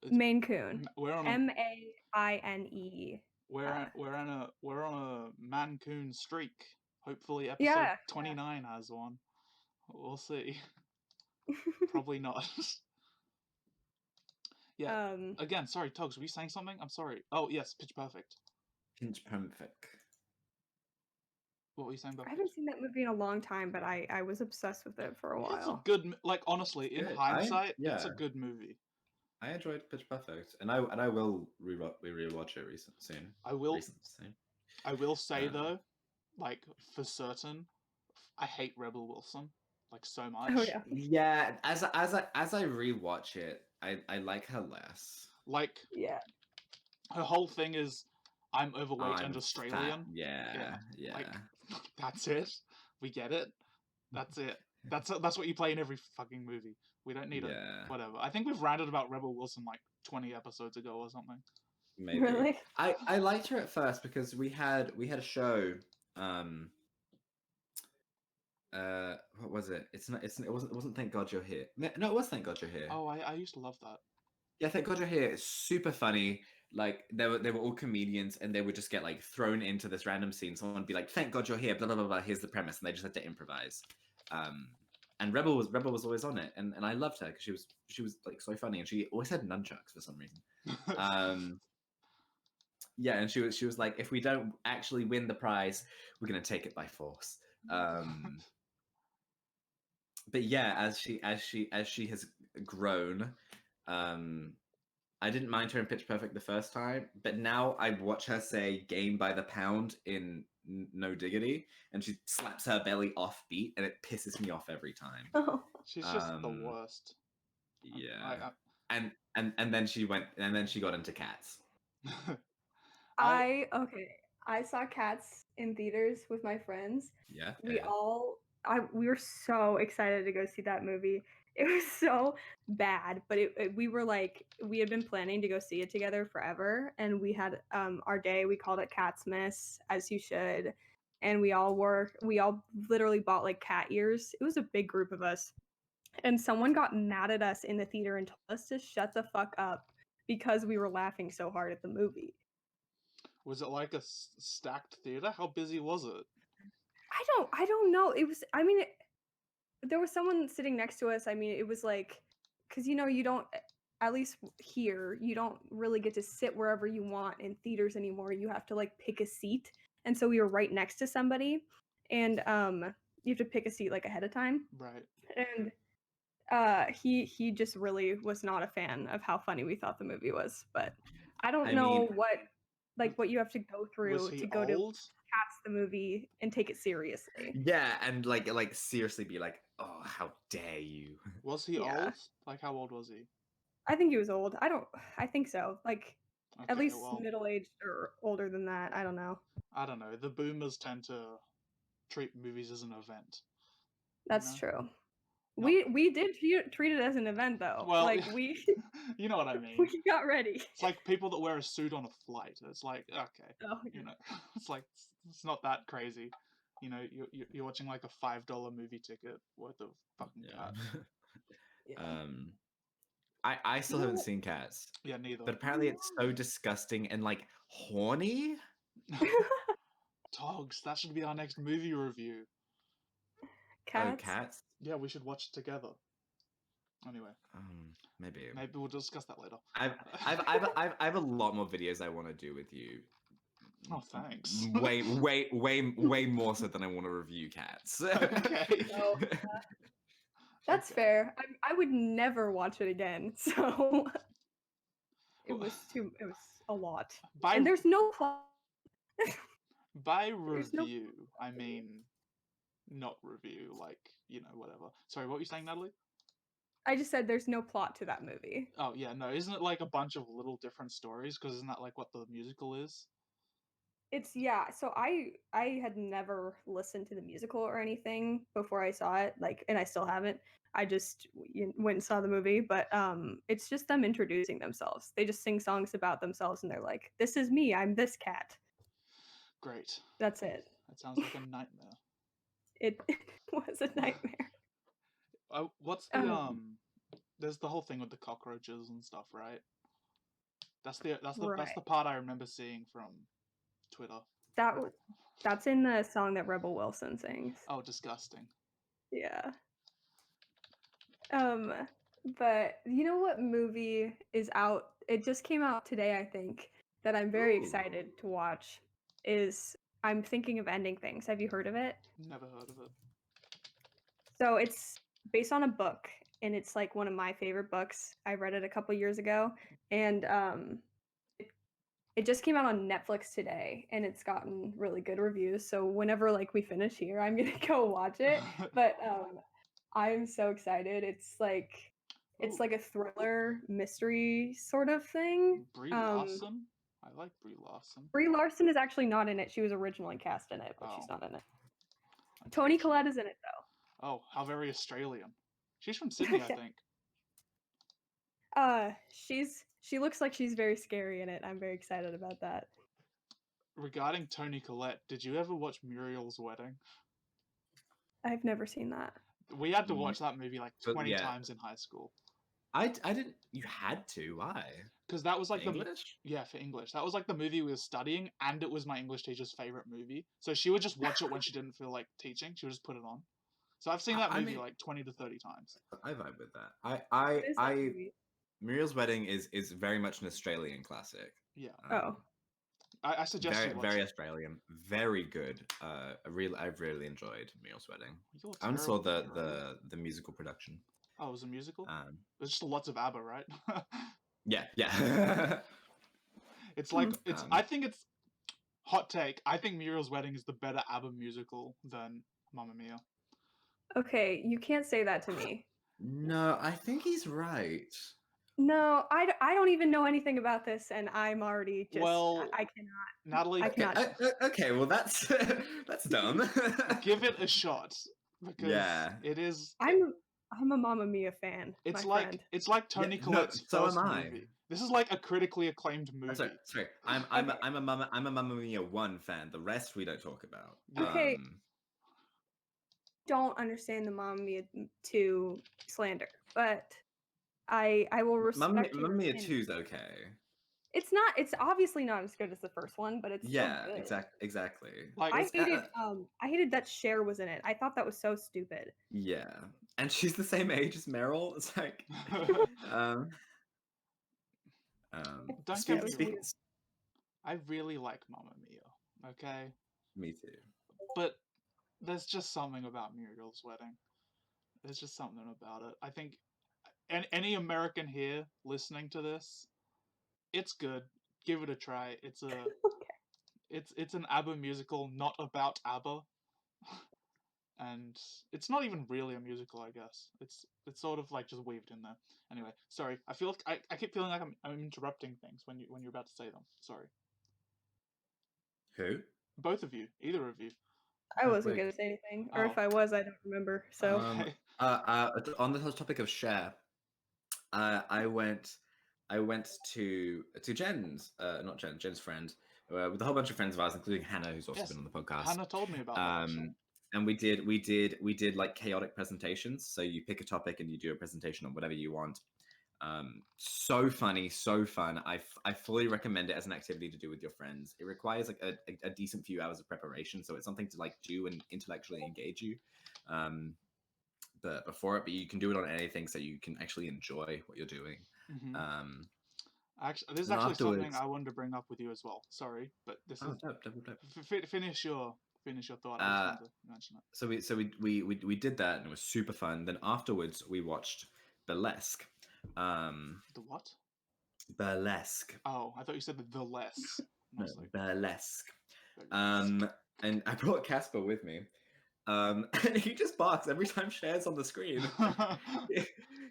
[SPEAKER 3] Maine Coon.
[SPEAKER 2] We're on
[SPEAKER 3] MAINE.
[SPEAKER 2] We're on a Mancoon streak. Hopefully, episode 29 has one. We'll see. Probably not. Yeah. Again, sorry, Togs, were you saying something? I'm sorry. Oh yes, Pitch Perfect.
[SPEAKER 1] Pitch Perfect.
[SPEAKER 2] What were you saying about?
[SPEAKER 3] I haven't seen that movie in a long time, but I was obsessed with it for a while.
[SPEAKER 2] It's a good, like honestly, in hindsight, it's a good movie.
[SPEAKER 1] I enjoyed Pitch Perfect, and I will rewatch it soon.
[SPEAKER 2] I will say though, like for certain, I hate Rebel Wilson like so much.
[SPEAKER 3] Oh yeah.
[SPEAKER 1] Yeah, as I rewatch it, I like her less.
[SPEAKER 2] Like her whole thing is I'm overweight and Australian.
[SPEAKER 1] Yeah.
[SPEAKER 2] Like, that's it. We get it. That's it. That's what you play in every fucking movie. We don't need it. Whatever. I think we've ranted about Rebel Wilson like 20 episodes ago or something.
[SPEAKER 1] Maybe.
[SPEAKER 3] Really?
[SPEAKER 1] I liked her at first because we had a show. What was it? It wasn't Thank God You're Here. No, it was Thank God You're Here.
[SPEAKER 2] Oh, I used to love that.
[SPEAKER 1] Yeah, Thank God You're Here. It's super funny. Like they were all comedians, and they would just get like thrown into this random scene. Someone would be like, "Thank God You're Here," blah blah blah blah. Here's the premise, and they just had to improvise. And Rebel was always on it, and I loved her because she was like so funny, and she always had nunchucks for some reason. Yeah, and she was like, if we don't actually win the prize, we're gonna take it by force. but yeah, as she has grown, I didn't mind her in Pitch Perfect the first time, but now I watch her say "game by the pound" in No Diggity, and she slaps her belly off beat, and it pisses me off every time.
[SPEAKER 3] Oh.
[SPEAKER 2] She's just the worst.
[SPEAKER 1] Yeah. And then she got into Cats.
[SPEAKER 3] I saw Cats in theaters with my friends.
[SPEAKER 1] Yeah.
[SPEAKER 3] We were so excited to go see that movie. It was so bad, but we had been planning to go see it together forever, and we had our day. We called it Catsmas, as you should, and we all literally bought like cat ears. It was a big group of us, and someone got mad at us in the theater and told us to shut the fuck up because we were laughing so hard at the movie.
[SPEAKER 2] Was it like a stacked theater? How busy was it?
[SPEAKER 3] I don't know. It was. I mean, there was someone sitting next to us. I mean, it was like, because you don't, at least here, you don't really get to sit wherever you want in theaters anymore. You have to like pick a seat, and so we were right next to somebody, and you have to pick a seat like ahead of time.
[SPEAKER 2] Right.
[SPEAKER 3] And he just really was not a fan of how funny we thought the movie was. But I don't know what you have to go through to go to Cats the movie and take it seriously.
[SPEAKER 1] Yeah, and like seriously be like, oh, how dare you?
[SPEAKER 2] Was he old? Like, how old was he?
[SPEAKER 3] I think he was old. I think so. Like, at
[SPEAKER 2] Okay,
[SPEAKER 3] least
[SPEAKER 2] well,
[SPEAKER 3] middle-aged or older than that. I don't know.
[SPEAKER 2] I don't know. The boomers tend to treat movies as an event.
[SPEAKER 3] That's true.
[SPEAKER 2] No.
[SPEAKER 3] We did treat it as an event though.
[SPEAKER 2] Well,
[SPEAKER 3] like we
[SPEAKER 2] you know what I mean.
[SPEAKER 3] we got ready.
[SPEAKER 2] It's like people that wear a suit on a flight. It's like, okay,
[SPEAKER 3] Oh,
[SPEAKER 2] you know, it's like it's not that crazy. You know, you're watching like a $5 movie ticket worth of fucking Cats.
[SPEAKER 3] yeah.
[SPEAKER 1] I still haven't seen Cats.
[SPEAKER 2] Yeah, neither.
[SPEAKER 1] But apparently it's so disgusting and like horny.
[SPEAKER 2] Togs, that should be our next movie review.
[SPEAKER 3] Cats?
[SPEAKER 1] Oh, Cats?
[SPEAKER 2] Yeah, we should watch it together. Anyway.
[SPEAKER 1] Maybe
[SPEAKER 2] we'll discuss that later.
[SPEAKER 1] I have a lot more videos I want to do with you.
[SPEAKER 2] Oh, thanks.
[SPEAKER 1] way more so than I want to review Cats.
[SPEAKER 2] Okay.
[SPEAKER 3] So, that's fair. I would never watch it again. So it was a lot. And there's no plot.
[SPEAKER 2] By review, I mean not review, like, whatever. Sorry, what were you saying, Natalie?
[SPEAKER 3] I just said there's no plot to that movie.
[SPEAKER 2] Oh, yeah, no, isn't it like a bunch of little different stories? Because isn't that like what the musical is?
[SPEAKER 3] So I had never listened to the musical or anything before I saw it, and I still haven't. I just went and saw the movie, but it's just them introducing themselves. They just sing songs about themselves, and they're like, "This is me. I'm this cat."
[SPEAKER 2] Great.
[SPEAKER 3] That's it.
[SPEAKER 2] That sounds like a nightmare.
[SPEAKER 3] It was a nightmare.
[SPEAKER 2] What's the There's the whole thing with the cockroaches and stuff, right? That's the part I remember seeing from Twitter.
[SPEAKER 3] That's in the song that Rebel Wilson sings.
[SPEAKER 2] Oh, disgusting.
[SPEAKER 3] Yeah. But you know what movie is out? It just came out today, I think, that I'm very excited to watch. I'm Thinking of Ending Things. Have you heard of it?
[SPEAKER 2] Never heard of it.
[SPEAKER 3] So it's based on a book, and it's like one of my favorite books. I read it a couple years ago, and it just came out on Netflix today, and it's gotten really good reviews. So whenever we finish here, I'm gonna go watch it. But I'm so excited. It's like a thriller mystery sort of thing.
[SPEAKER 2] Brie Larson? I like Brie Larson.
[SPEAKER 3] Brie Larson is actually not in it. She was originally cast in it, but she's not in it. Toni Collette is in it though.
[SPEAKER 2] Oh, how very Australian. She's from Sydney, I think.
[SPEAKER 3] She looks like she's very scary in it. I'm very excited about that.
[SPEAKER 2] Regarding Toni Collette, did you ever watch Muriel's Wedding?
[SPEAKER 3] I've never seen that.
[SPEAKER 2] We had to watch that movie like 20 times in high school.
[SPEAKER 1] I didn't. You had to. Why?
[SPEAKER 2] Because that was like
[SPEAKER 1] English?
[SPEAKER 2] Yeah, for English. That was like the movie we were studying, and it was my English teacher's favorite movie. So she would just watch it when she didn't feel like teaching. She would just put it on. So I've seen that movie like 20 to 30 times.
[SPEAKER 1] I vibe with that. Muriel's Wedding is very much an Australian classic.
[SPEAKER 2] Yeah. I suggest
[SPEAKER 1] Very
[SPEAKER 2] you watch
[SPEAKER 1] very
[SPEAKER 2] it.
[SPEAKER 1] Australian, very good. I've really enjoyed Muriel's Wedding.
[SPEAKER 2] You're
[SPEAKER 1] I only saw
[SPEAKER 2] terrible, Muriel.
[SPEAKER 1] the musical production.
[SPEAKER 2] Oh, it was a musical?
[SPEAKER 1] Um,
[SPEAKER 2] There's just lots of ABBA, right?
[SPEAKER 1] yeah.
[SPEAKER 2] It's like I
[SPEAKER 1] Um,
[SPEAKER 2] think it's hot take. I think Muriel's Wedding is the better ABBA musical than Mamma Mia.
[SPEAKER 3] Okay, you can't say that to me.
[SPEAKER 1] no, I think he's right.
[SPEAKER 3] No, I don't even know anything about this, and I'm already just
[SPEAKER 2] Well,
[SPEAKER 3] I cannot.
[SPEAKER 2] Natali,
[SPEAKER 3] I cannot.
[SPEAKER 1] Okay, well that's that's dumb.
[SPEAKER 2] give it a shot because
[SPEAKER 1] Yeah.
[SPEAKER 2] it is.
[SPEAKER 3] I'm a Mamma Mia fan.
[SPEAKER 2] It's
[SPEAKER 3] my
[SPEAKER 2] like
[SPEAKER 3] friend.
[SPEAKER 2] it's like Tony
[SPEAKER 1] Yeah, no,
[SPEAKER 2] Collette's
[SPEAKER 1] so
[SPEAKER 2] first
[SPEAKER 1] am I.
[SPEAKER 2] movie. This is like a critically acclaimed movie.
[SPEAKER 1] Sorry. I'm
[SPEAKER 3] Okay.
[SPEAKER 1] a Mamma Mia 1 fan. The rest we don't talk about.
[SPEAKER 3] Okay. Don't understand the Mamma Mia 2 slander, but I will respect your
[SPEAKER 1] Mamma Mia
[SPEAKER 3] opinion.
[SPEAKER 1] 2's okay.
[SPEAKER 3] It's not. It's obviously not as good as the first one, but it's still good.
[SPEAKER 1] Exactly.
[SPEAKER 2] Like
[SPEAKER 3] I hated that Cher was in it. I thought that was so stupid.
[SPEAKER 1] Yeah, and she's the same age as Meryl. It's like,
[SPEAKER 2] don't get me wrong. I really like Mamma Mia. Okay.
[SPEAKER 1] Me too.
[SPEAKER 2] But there's just something about Muriel's Wedding. There's just something about it. I think any American here listening to this, it's good. Give it a try. It's a it's an ABBA musical, not about ABBA. And it's not even really a musical, I guess. It's sort of like just weaved in there. Anyway, sorry. I feel like I keep feeling like I'm interrupting things when you're about to say them. Sorry.
[SPEAKER 1] Who?
[SPEAKER 2] Both of you, either of you.
[SPEAKER 3] I wasn't gonna say anything, or if I was, I don't remember. So,
[SPEAKER 2] Okay.
[SPEAKER 1] On the topic of Cher, I went to Jen's, not Jen's friend, with a whole bunch of friends of ours, including Hannah, who's also been on the podcast.
[SPEAKER 2] Hannah told me about that. Actually.
[SPEAKER 1] And we did like chaotic presentations. So you pick a topic and you do a presentation on whatever you want. So funny, so fun. I fully recommend it as an activity to do with your friends. It requires like a decent few hours of preparation, so it's something to like do and intellectually engage you. But you can do it on anything, so you can actually enjoy what you're doing.
[SPEAKER 2] Mm-hmm. Actually, this is actually something I wanted to bring up with you as well. Sorry, but this is finish your thought. I just wanted to mention it.
[SPEAKER 1] So we did that, and it was super fun. Then afterwards, we watched Burlesque.
[SPEAKER 2] The what?
[SPEAKER 1] Burlesque.
[SPEAKER 2] Oh, I thought you said the less.
[SPEAKER 1] No, Burlesque. And I brought Casper with me. And he just barks every time Cher's on the screen.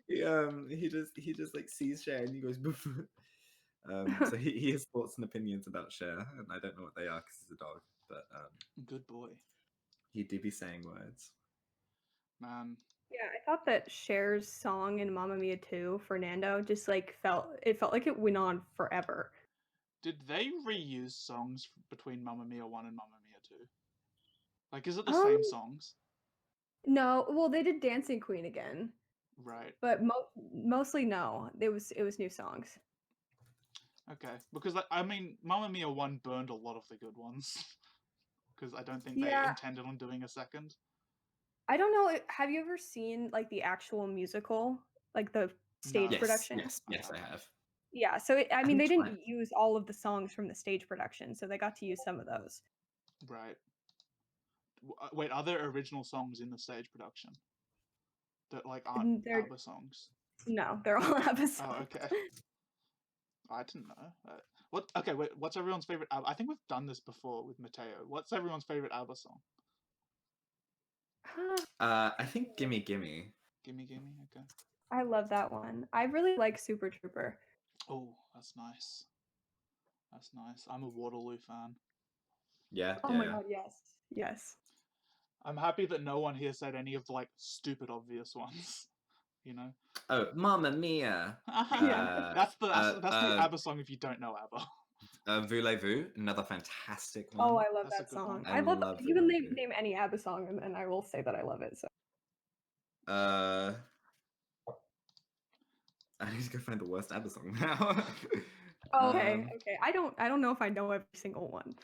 [SPEAKER 1] he just like sees Cher and he goes boof. So he has thoughts and opinions about Cher, and I don't know what they are because he's a dog. But
[SPEAKER 2] good boy.
[SPEAKER 1] He do be saying words.
[SPEAKER 2] Man.
[SPEAKER 3] Yeah, I thought that Cher's song in Mamma Mia 2, Fernando, just like felt like it went on forever.
[SPEAKER 2] Did they reuse songs between Mamma Mia 1 and Mamma Mia 2? Like, is it the same songs?
[SPEAKER 3] No, well, they did Dancing Queen again.
[SPEAKER 2] Right.
[SPEAKER 3] But mostly no. It was new songs.
[SPEAKER 2] Okay, because I mean, Mamma Mia 1 burned a lot of the good ones. Because I don't think they intended on doing a second.
[SPEAKER 3] I don't know. Have you ever seen like the actual musical, like the stage production?
[SPEAKER 1] Yes, I have.
[SPEAKER 3] Yeah, so I mean, they didn't use all of the songs from the stage production, so they got to use some of those.
[SPEAKER 2] Right. Wait, are there original songs in the stage production that like aren't ABBA songs?
[SPEAKER 3] No, they're all ABBA songs.
[SPEAKER 2] Oh, okay. I didn't know. What? Okay, wait. What's everyone's favorite ABBA? I think we've done this before with Mateo. What's everyone's favorite ABBA song?
[SPEAKER 1] I think Gimme Gimme.
[SPEAKER 2] Gimme Gimme. Okay.
[SPEAKER 3] I love that one. I really like Super Trooper.
[SPEAKER 2] Oh, that's nice. That's nice. I'm a Waterloo fan.
[SPEAKER 1] Yeah.
[SPEAKER 3] Oh my god, yes.
[SPEAKER 2] I'm happy that no one here said any of the like stupid obvious ones. You know.
[SPEAKER 1] Oh, Mamma Mia.
[SPEAKER 2] Yeah, that's the ABBA song if you don't know ABBA.
[SPEAKER 1] Voulez-vous, another fantastic one.
[SPEAKER 3] Oh, I love that song. I love you can name any ABBA song and I will say that I love it. So.
[SPEAKER 1] I need to go find the worst ABBA song now.
[SPEAKER 3] Okay. I don't know if I know every single one.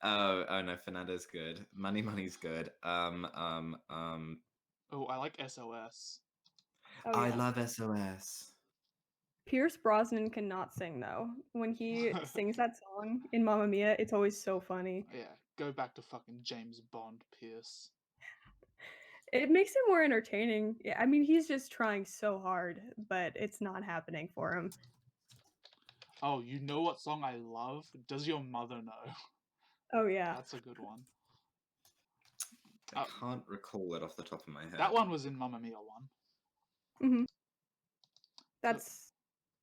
[SPEAKER 1] Oh no, Fernando's good. Money's good.
[SPEAKER 2] Oh, I like SOS.
[SPEAKER 3] Oh,
[SPEAKER 1] I love SOS.
[SPEAKER 3] Pierce Brosnan cannot sing though. When he sings that song in Mamma Mia, it's always so funny.
[SPEAKER 2] Yeah, go back to fucking James Bond, Pierce.
[SPEAKER 3] It makes it more entertaining. Yeah, I mean, he's just trying so hard, but it's not happening for him.
[SPEAKER 2] Oh, you know what song I love? Does Your Mother Know?
[SPEAKER 3] Oh yeah,
[SPEAKER 2] That's a good one.
[SPEAKER 1] I can't recall it off the top of my head.
[SPEAKER 2] That one was in Mamma Mia 1.
[SPEAKER 3] mm-hmm. That's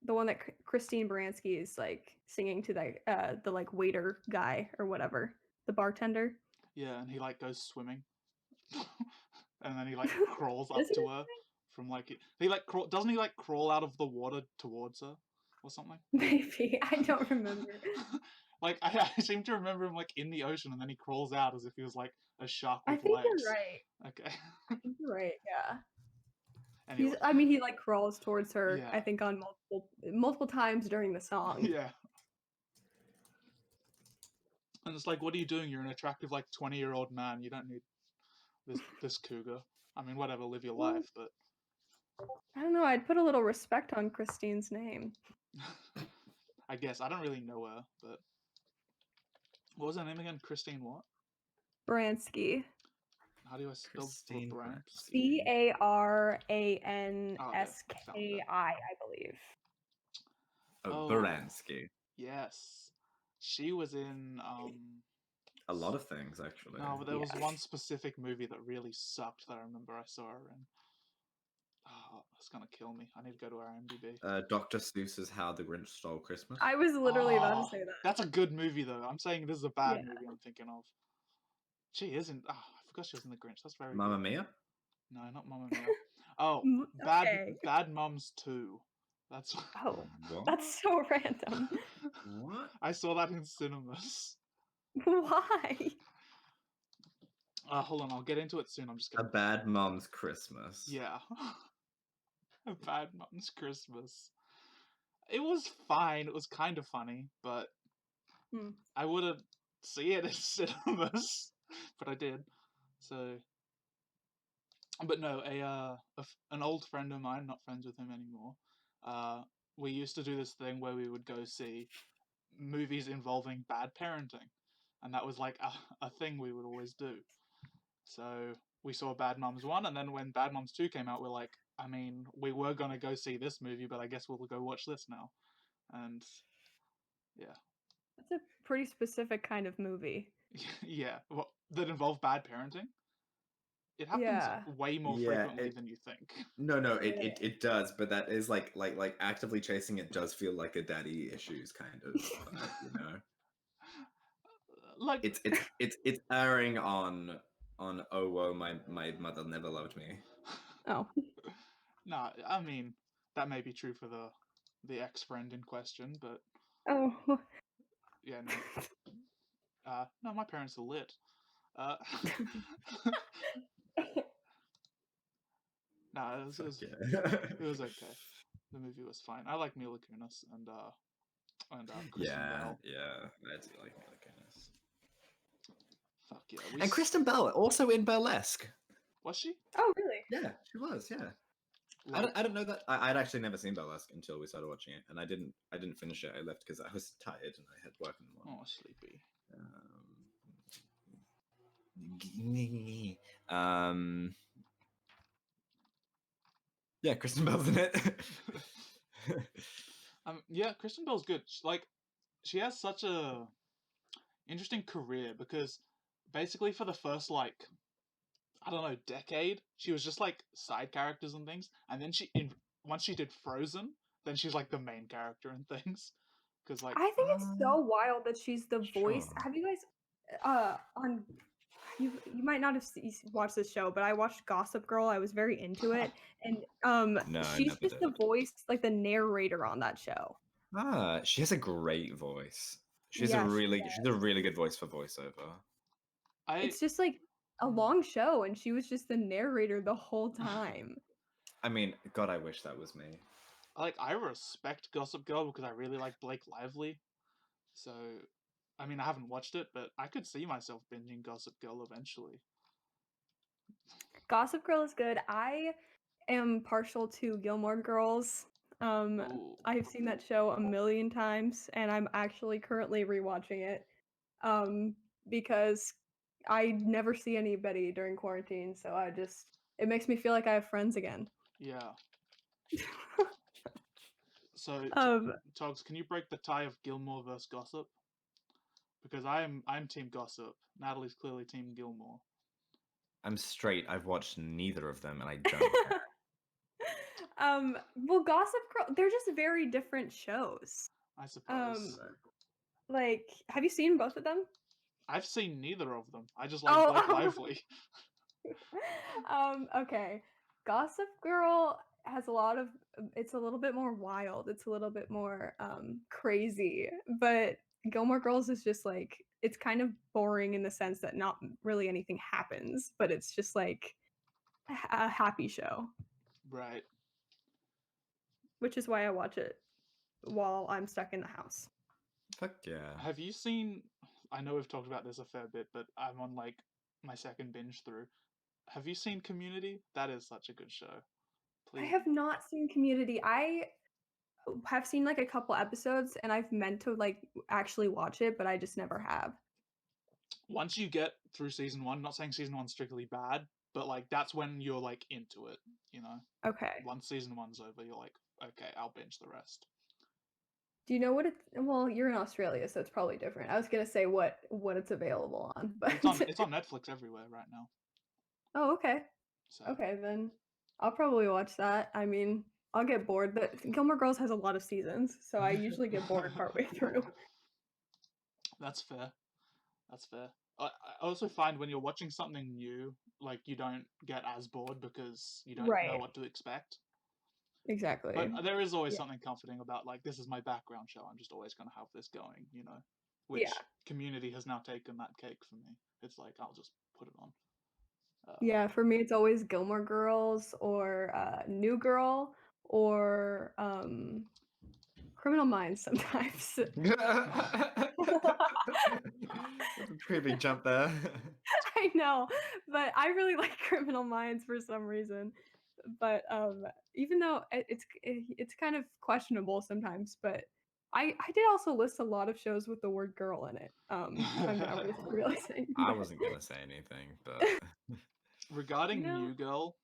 [SPEAKER 3] the one that Christine Baranski is like singing to the like waiter guy or whatever, the bartender.
[SPEAKER 2] Yeah, and he like goes swimming, and then he like crawls up
[SPEAKER 3] Does he
[SPEAKER 2] to
[SPEAKER 3] go
[SPEAKER 2] her from like he like doesn't he like crawl out of the water towards her or something?
[SPEAKER 3] Maybe, I don't remember.
[SPEAKER 2] Like I seem to remember him like in the ocean, and then he crawls out as if he was like a shark
[SPEAKER 3] I
[SPEAKER 2] with
[SPEAKER 3] think
[SPEAKER 2] legs.
[SPEAKER 3] you're right.
[SPEAKER 2] Okay.
[SPEAKER 3] I think you're right. Yeah.
[SPEAKER 2] Anyway.
[SPEAKER 3] I mean, he like crawls towards her.
[SPEAKER 2] Yeah.
[SPEAKER 3] I think on multiple times during the song.
[SPEAKER 2] Yeah. And it's like, what are you doing? You're an attractive like 20-year-old man. You don't need this cougar. I mean, whatever, live your life, but
[SPEAKER 3] I don't know. I'd put a little respect on Christine's name.
[SPEAKER 2] I guess I don't really know her, but what was her name again? Christine what?
[SPEAKER 3] Baranski.
[SPEAKER 2] How do I spell
[SPEAKER 1] Christine
[SPEAKER 2] Baranski?
[SPEAKER 3] Baranski, I believe.
[SPEAKER 1] Oh, Baranski.
[SPEAKER 2] Yes, she was in
[SPEAKER 1] a lot of things actually.
[SPEAKER 2] No, but there was one specific movie that really sucked that I remember I saw her in. Oh, it's gonna kill me. I need to go to our IMDb.
[SPEAKER 1] Dr. Seuss's How the Grinch Stole Christmas.
[SPEAKER 3] I was literally about to say that.
[SPEAKER 2] That's a good movie though. I'm saying this is a bad movie I'm thinking of. She isn't. Oh, I forgot she was in The Grinch. That's very
[SPEAKER 1] Mamma
[SPEAKER 2] good.
[SPEAKER 1] Mia?
[SPEAKER 2] No, not Mamma Mia. Oh, Bad Moms 2. That's
[SPEAKER 3] that's so random.
[SPEAKER 1] What?
[SPEAKER 2] I saw that in cinemas.
[SPEAKER 3] Why?
[SPEAKER 2] Hold on, I'll get into it soon. I'm just gonna.
[SPEAKER 1] A Bad Mom's Christmas.
[SPEAKER 2] Yeah. A Bad Mom's Christmas. It was fine. It was kind of funny, but I wouldn't see it in cinemas. But I did. So. But no, an old friend of mine, not friends with him anymore. We used to do this thing where we would go see movies involving bad parenting, and that was like a thing we would always do. So we saw Bad Moms 1, and then when Bad Moms 2 came out, we're like, I mean, we were gonna go see this movie, but I guess we'll go watch this now. And yeah,
[SPEAKER 3] that's a pretty specific kind of movie.
[SPEAKER 2] Yeah, that involve bad parenting. It happens way more frequently than you think.
[SPEAKER 1] No, it does, but that is like actively chasing it does feel like a daddy issues kind of, you know.
[SPEAKER 2] Like
[SPEAKER 1] it's erring on oh whoa, my mother never loved me.
[SPEAKER 3] Oh.
[SPEAKER 2] Nah, I mean that may be true for the ex-friend in question, but
[SPEAKER 3] oh
[SPEAKER 2] yeah, no. No, my parents are lit. Nah, it was okay. The movie was fine. I like Mila Kunis and Kristen Bell.
[SPEAKER 1] Yeah, I do like Mila Kunis.
[SPEAKER 2] Fuck yeah.
[SPEAKER 1] And Kristen Bell, also in Burlesque.
[SPEAKER 2] Was she?
[SPEAKER 3] Oh, really?
[SPEAKER 1] Yeah, she was, yeah. I don't know that. I'd actually never seen Burlesque until we started watching it, and I didn't finish it. I left because I was tired and I had work in the morning.
[SPEAKER 2] Oh, sleepy.
[SPEAKER 1] Yeah, Kristen Bell's in it.
[SPEAKER 2] Yeah, Kristen Bell's good. She has such a interesting career because basically for the first I don't know, decade, she was just like side characters and things, and then once she did Frozen, then she's like the main character and things. Because
[SPEAKER 3] I think it's so wild that she's the voice.
[SPEAKER 1] Sure.
[SPEAKER 3] Have you guys on you might not have watched this show, but I watched Gossip Girl. I was very into it, and
[SPEAKER 1] no,
[SPEAKER 3] she's just the voice, like the narrator on that show.
[SPEAKER 1] She has a great voice. She's a really good voice for voiceover.
[SPEAKER 3] It's just like a long show, and she was just the narrator the whole time.
[SPEAKER 1] I mean, God, I wish that was me.
[SPEAKER 2] I respect Gossip Girl because I really like Blake Lively. So, I mean, I haven't watched it, but I could see myself binging Gossip Girl eventually.
[SPEAKER 3] Gossip Girl is good. I am partial to Gilmore Girls. I've seen that show a million times, and I'm actually currently rewatching it because I never see anybody during quarantine, so it makes me feel like I have friends again.
[SPEAKER 2] Yeah. So,
[SPEAKER 3] Um,
[SPEAKER 2] Togs, can you break the tie of Gilmore versus Gossip? Because I'm Team Gossip. Natalie's clearly Team Gilmore.
[SPEAKER 1] I'm straight. I've watched neither of them, and I don't care.
[SPEAKER 3] well, Gossip Girl, they're just very different shows.
[SPEAKER 2] I suppose.
[SPEAKER 3] Like, have you seen both of them?
[SPEAKER 2] I've seen neither of them. I just like Blake Lively.
[SPEAKER 3] Okay. Gossip Girl has it's a little bit more wild. It's a little bit more crazy. But Gilmore Girls is just like, it's kind of boring in the sense that not really anything happens, but it's just like a happy show.
[SPEAKER 2] Right.
[SPEAKER 3] Which is why I watch it while I'm stuck in the house.
[SPEAKER 1] Fuck yeah.
[SPEAKER 2] Have you seen, I know we've talked about this a fair bit, but I'm on like my second binge through. Have you seen Community? That is such a good show.
[SPEAKER 3] Please. I have not seen Community. I have seen like a couple episodes, and I've meant to like actually watch it, but I just never have.
[SPEAKER 2] Once you get through season 1, not saying season 1's strictly bad, but like that's when you're like into it, you know?
[SPEAKER 3] Okay.
[SPEAKER 2] Once season 1's over, you're like, okay, I'll binge the rest.
[SPEAKER 3] Do you know what it's? Well, you're in Australia, so it's probably different. I was gonna say what it's available on, but
[SPEAKER 2] it's on Netflix everywhere right now.
[SPEAKER 3] Oh, okay. So. Okay, then I'll probably watch that. I mean, I'll get bored. But Gilmore Girls has a lot of seasons, so I usually get bored partway through.
[SPEAKER 2] That's fair. That's fair. I also find when you're watching something new, like you don't get as bored because you don't know what to expect.
[SPEAKER 3] Exactly.
[SPEAKER 2] But there is always something comforting about like, this is my background show. I'm just always going to have this going, you know? Which Community has now taken that cake for me. It's like, I'll just put it on.
[SPEAKER 3] Yeah, for me, it's always Gilmore Girls or New Girl or Criminal Minds sometimes.
[SPEAKER 1] That's a pretty big jump there.
[SPEAKER 3] I know, but I really like Criminal Minds for some reason. But even though it's kind of questionable sometimes, but I did also list a lot of shows with the word girl in it. I'm now realizing.
[SPEAKER 1] I wasn't gonna say anything, but
[SPEAKER 2] regarding New Girl,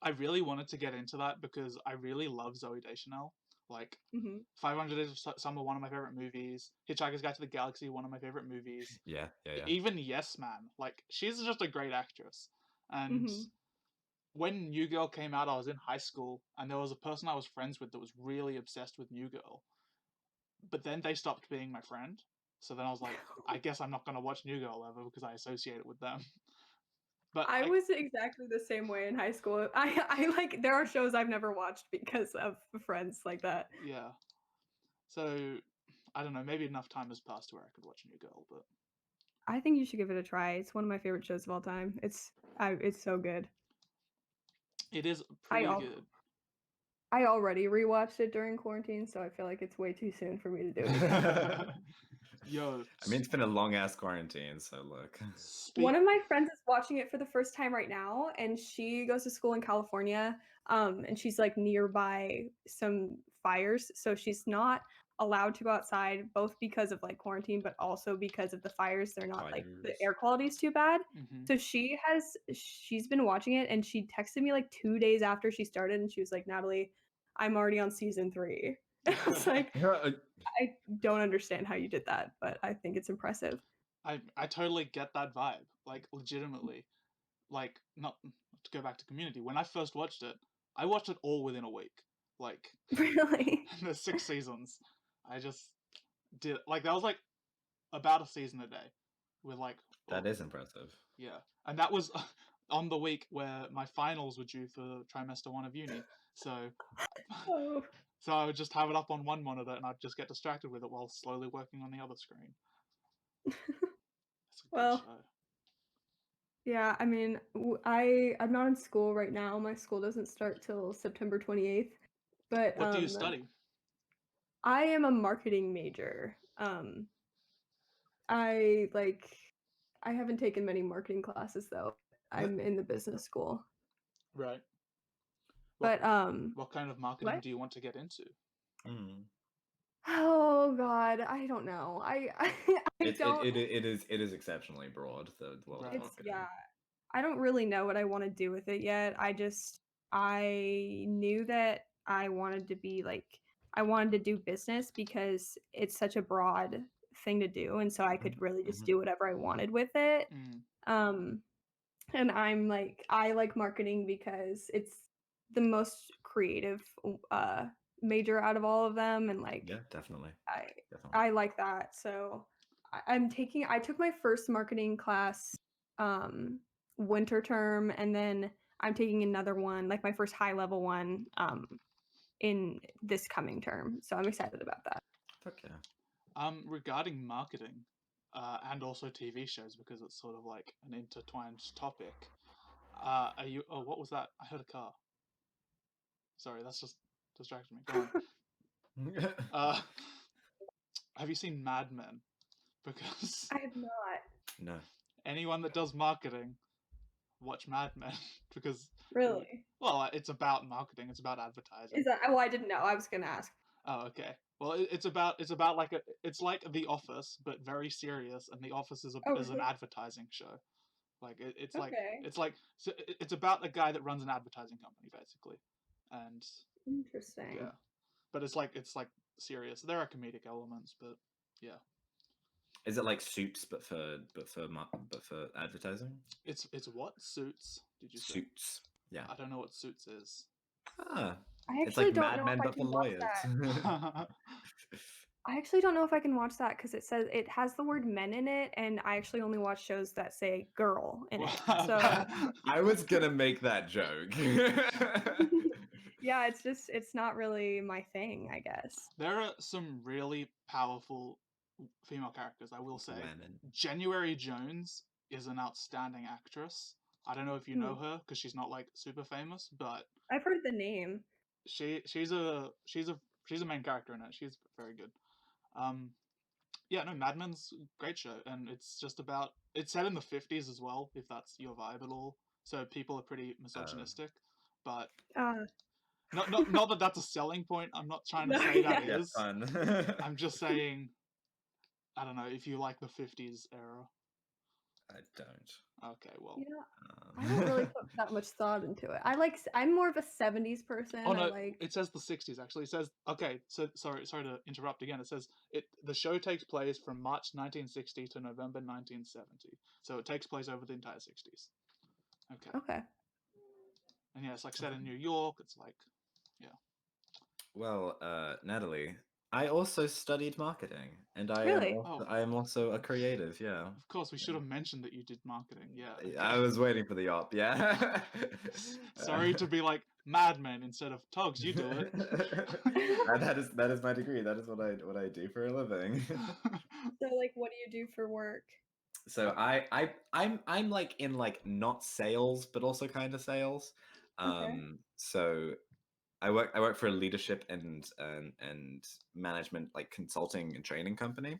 [SPEAKER 2] I really wanted to get into that because I really love Zooey Deschanel. Like 500 Days of Summer, one of my favorite movies. Hitchhiker's Guide to the Galaxy, one of my favorite movies.
[SPEAKER 1] Yeah.
[SPEAKER 2] Even Yes Man, like she's just a great actress. And when New Girl came out, I was in high school, and there was a person I was friends with that was really obsessed with New Girl. But then they stopped being my friend. So then I was like, I guess I'm not gonna watch New Girl ever because I associate it with them.
[SPEAKER 3] But I was exactly the same way in high school. I like, there are shows I've never watched because of friends like that.
[SPEAKER 2] Yeah. So I don't know, maybe enough time has passed to where I could watch New Girl, but
[SPEAKER 3] I think you should give it a try. It's one of my favorite shows of all time. It's so good.
[SPEAKER 2] It is pretty good.
[SPEAKER 3] I already rewatched it during quarantine, so I feel like it's way too soon for me to do it again.
[SPEAKER 2] Yo,
[SPEAKER 1] I mean, it's been a long ass quarantine, so look.
[SPEAKER 3] One of my friends is watching it for the first time right now, and she goes to school in California, and she's like nearby some fires, so she's not allowed to go outside, both because of like quarantine, but also because of the fires. They're not like, the air quality is too bad. So she's been watching it, and she texted me like 2 days after she started, and she was like, Natalie, I'm already on season 3. I was like, I don't understand how you did that, but I think it's impressive.
[SPEAKER 2] I totally get that vibe, like legitimately. Like, not to go back to Community, when I first watched it, I watched it all within a week. Like,
[SPEAKER 3] really?
[SPEAKER 2] There's 6 seasons. I just did, like, that was like about a season a day with like,
[SPEAKER 1] that is impressive.
[SPEAKER 2] Yeah. And that was on the week where my finals were due for trimester 1 of uni. So so I would just have it up on one monitor and I'd just get distracted with it while slowly working on the other screen.
[SPEAKER 3] Well, yeah, I mean, I'm not in school right now. My school doesn't start till September 28th. But
[SPEAKER 2] what do you study?
[SPEAKER 3] I am a marketing major. I haven't taken many marketing classes though. I'm in the business school.
[SPEAKER 2] Right.
[SPEAKER 3] But
[SPEAKER 2] what kind of marketing
[SPEAKER 3] what?
[SPEAKER 2] do you want to get into?
[SPEAKER 3] Oh God, I don't know. I don't.
[SPEAKER 1] It is exceptionally broad, the world of
[SPEAKER 2] Right.
[SPEAKER 1] marketing.
[SPEAKER 3] Yeah. I don't really know what I want to do with it yet. I knew that I wanted to be like I wanted to do business because it's such a broad thing to do, and so I could really just do whatever I wanted with it. And I like marketing because it's the most creative major out of all of them, and like
[SPEAKER 1] Yeah, definitely.
[SPEAKER 3] I like that. So I took my first marketing class winter term, and then I'm taking another one, like my first high level one, in this coming term. So I'm excited about that.
[SPEAKER 1] Okay.
[SPEAKER 2] Regarding marketing, and also TV shows, because it's sort of like an intertwined topic. Are you? Oh, what was that? I heard a car. Sorry, that's just distracted me. Go on. Have you seen Mad Men? Because
[SPEAKER 3] I have not.
[SPEAKER 1] No.
[SPEAKER 2] anyone that does marketing, watch Mad Men because
[SPEAKER 3] Really?
[SPEAKER 2] well, it's about marketing. It's about advertising.
[SPEAKER 3] Is that? Oh, I didn't know. I was gonna ask.
[SPEAKER 2] Oh, okay. Well, it's about like it's like The Office, but very serious. And The Office is an advertising show. Like it's like so it's about a guy that runs an advertising company basically, and
[SPEAKER 3] Interesting.
[SPEAKER 2] yeah, but it's like serious. There are comedic elements, but yeah.
[SPEAKER 1] Is it like Suits, but for advertising?
[SPEAKER 2] It's what Suits? Did you say?
[SPEAKER 1] Suits. Yeah.
[SPEAKER 2] I don't know what Suits is.
[SPEAKER 1] Ah.
[SPEAKER 3] I
[SPEAKER 1] It's like
[SPEAKER 3] actually don't
[SPEAKER 1] Mad
[SPEAKER 3] know
[SPEAKER 1] Men,
[SPEAKER 3] if I
[SPEAKER 1] but for
[SPEAKER 3] can watch
[SPEAKER 1] lawyers.
[SPEAKER 3] that. I actually don't know if I can watch that because it says it has the word men in it, and I actually only watch shows that say girl in it. So
[SPEAKER 1] I was gonna make that joke.
[SPEAKER 3] yeah, it's not really my thing, I guess.
[SPEAKER 2] There are some really powerful female characters, I will say.
[SPEAKER 1] Women.
[SPEAKER 2] January Jones is an outstanding actress. I don't know if you know her because she's not like super famous, but
[SPEAKER 3] I've heard the name.
[SPEAKER 2] she's a main character in it. She's very good. Yeah, no, Mad Men's a great show, and it's just about it's set in the 50s as well, if that's your vibe at all. So people are pretty misogynistic, but not that that's a selling point. I'm not trying to say that is.
[SPEAKER 1] Fun.
[SPEAKER 2] I'm just saying, I don't know if you like the 50s era.
[SPEAKER 1] I don't.
[SPEAKER 2] Okay, well.
[SPEAKER 3] Yeah, I don't really put that much thought into it. I'm more of a 70s person.
[SPEAKER 2] Oh no, it says the 60s actually. It says okay. So sorry to interrupt again. It says the show takes place from March 1960 to November 1970. So it takes place over the entire 60s. Okay. And yeah, it's like set in New York. It's like, yeah.
[SPEAKER 1] Well, Natali, I also studied marketing, and I am also a creative. Yeah.
[SPEAKER 2] Of course, we should have mentioned that you did marketing. Yeah. Okay.
[SPEAKER 1] I was waiting for the op. Yeah.
[SPEAKER 2] Sorry to be like Mad Men instead of Togs. You do it.
[SPEAKER 1] that is my degree. That is what I do for a living.
[SPEAKER 3] So like, what do you do for work?
[SPEAKER 1] So I'm like in like not sales, but also kind of sales. So I work for a leadership and management like consulting and training company.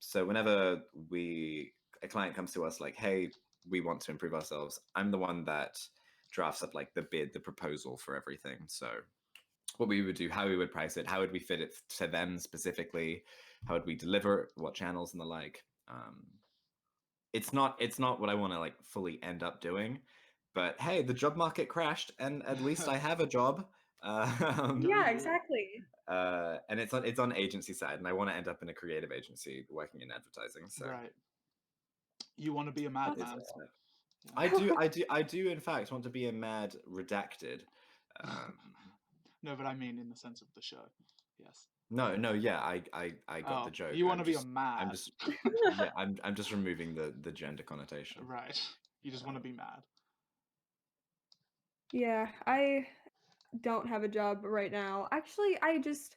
[SPEAKER 1] So whenever a client comes to us like, hey, we want to improve ourselves, I'm the one that drafts up like the bid, the proposal for everything. So what we would do, how we would price it, how would we fit it to them specifically, how would we deliver, what channels and the like. It's not what I want to like fully end up doing, but hey, the job market crashed, and at least I have a job.
[SPEAKER 3] Yeah, exactly.
[SPEAKER 1] And it's on agency side, and I want to end up in a creative agency working in advertising. So
[SPEAKER 2] right, you want to be a madman.
[SPEAKER 1] I do in fact want to be a mad redacted.
[SPEAKER 2] No, but I mean in the sense of the show. Yes.
[SPEAKER 1] No, yeah, I got the joke.
[SPEAKER 2] You want to be a mad.
[SPEAKER 1] I'm just I'm just removing the gender connotation.
[SPEAKER 2] Right. You just want to be mad.
[SPEAKER 3] Yeah, I don't have a job right now. Actually, I just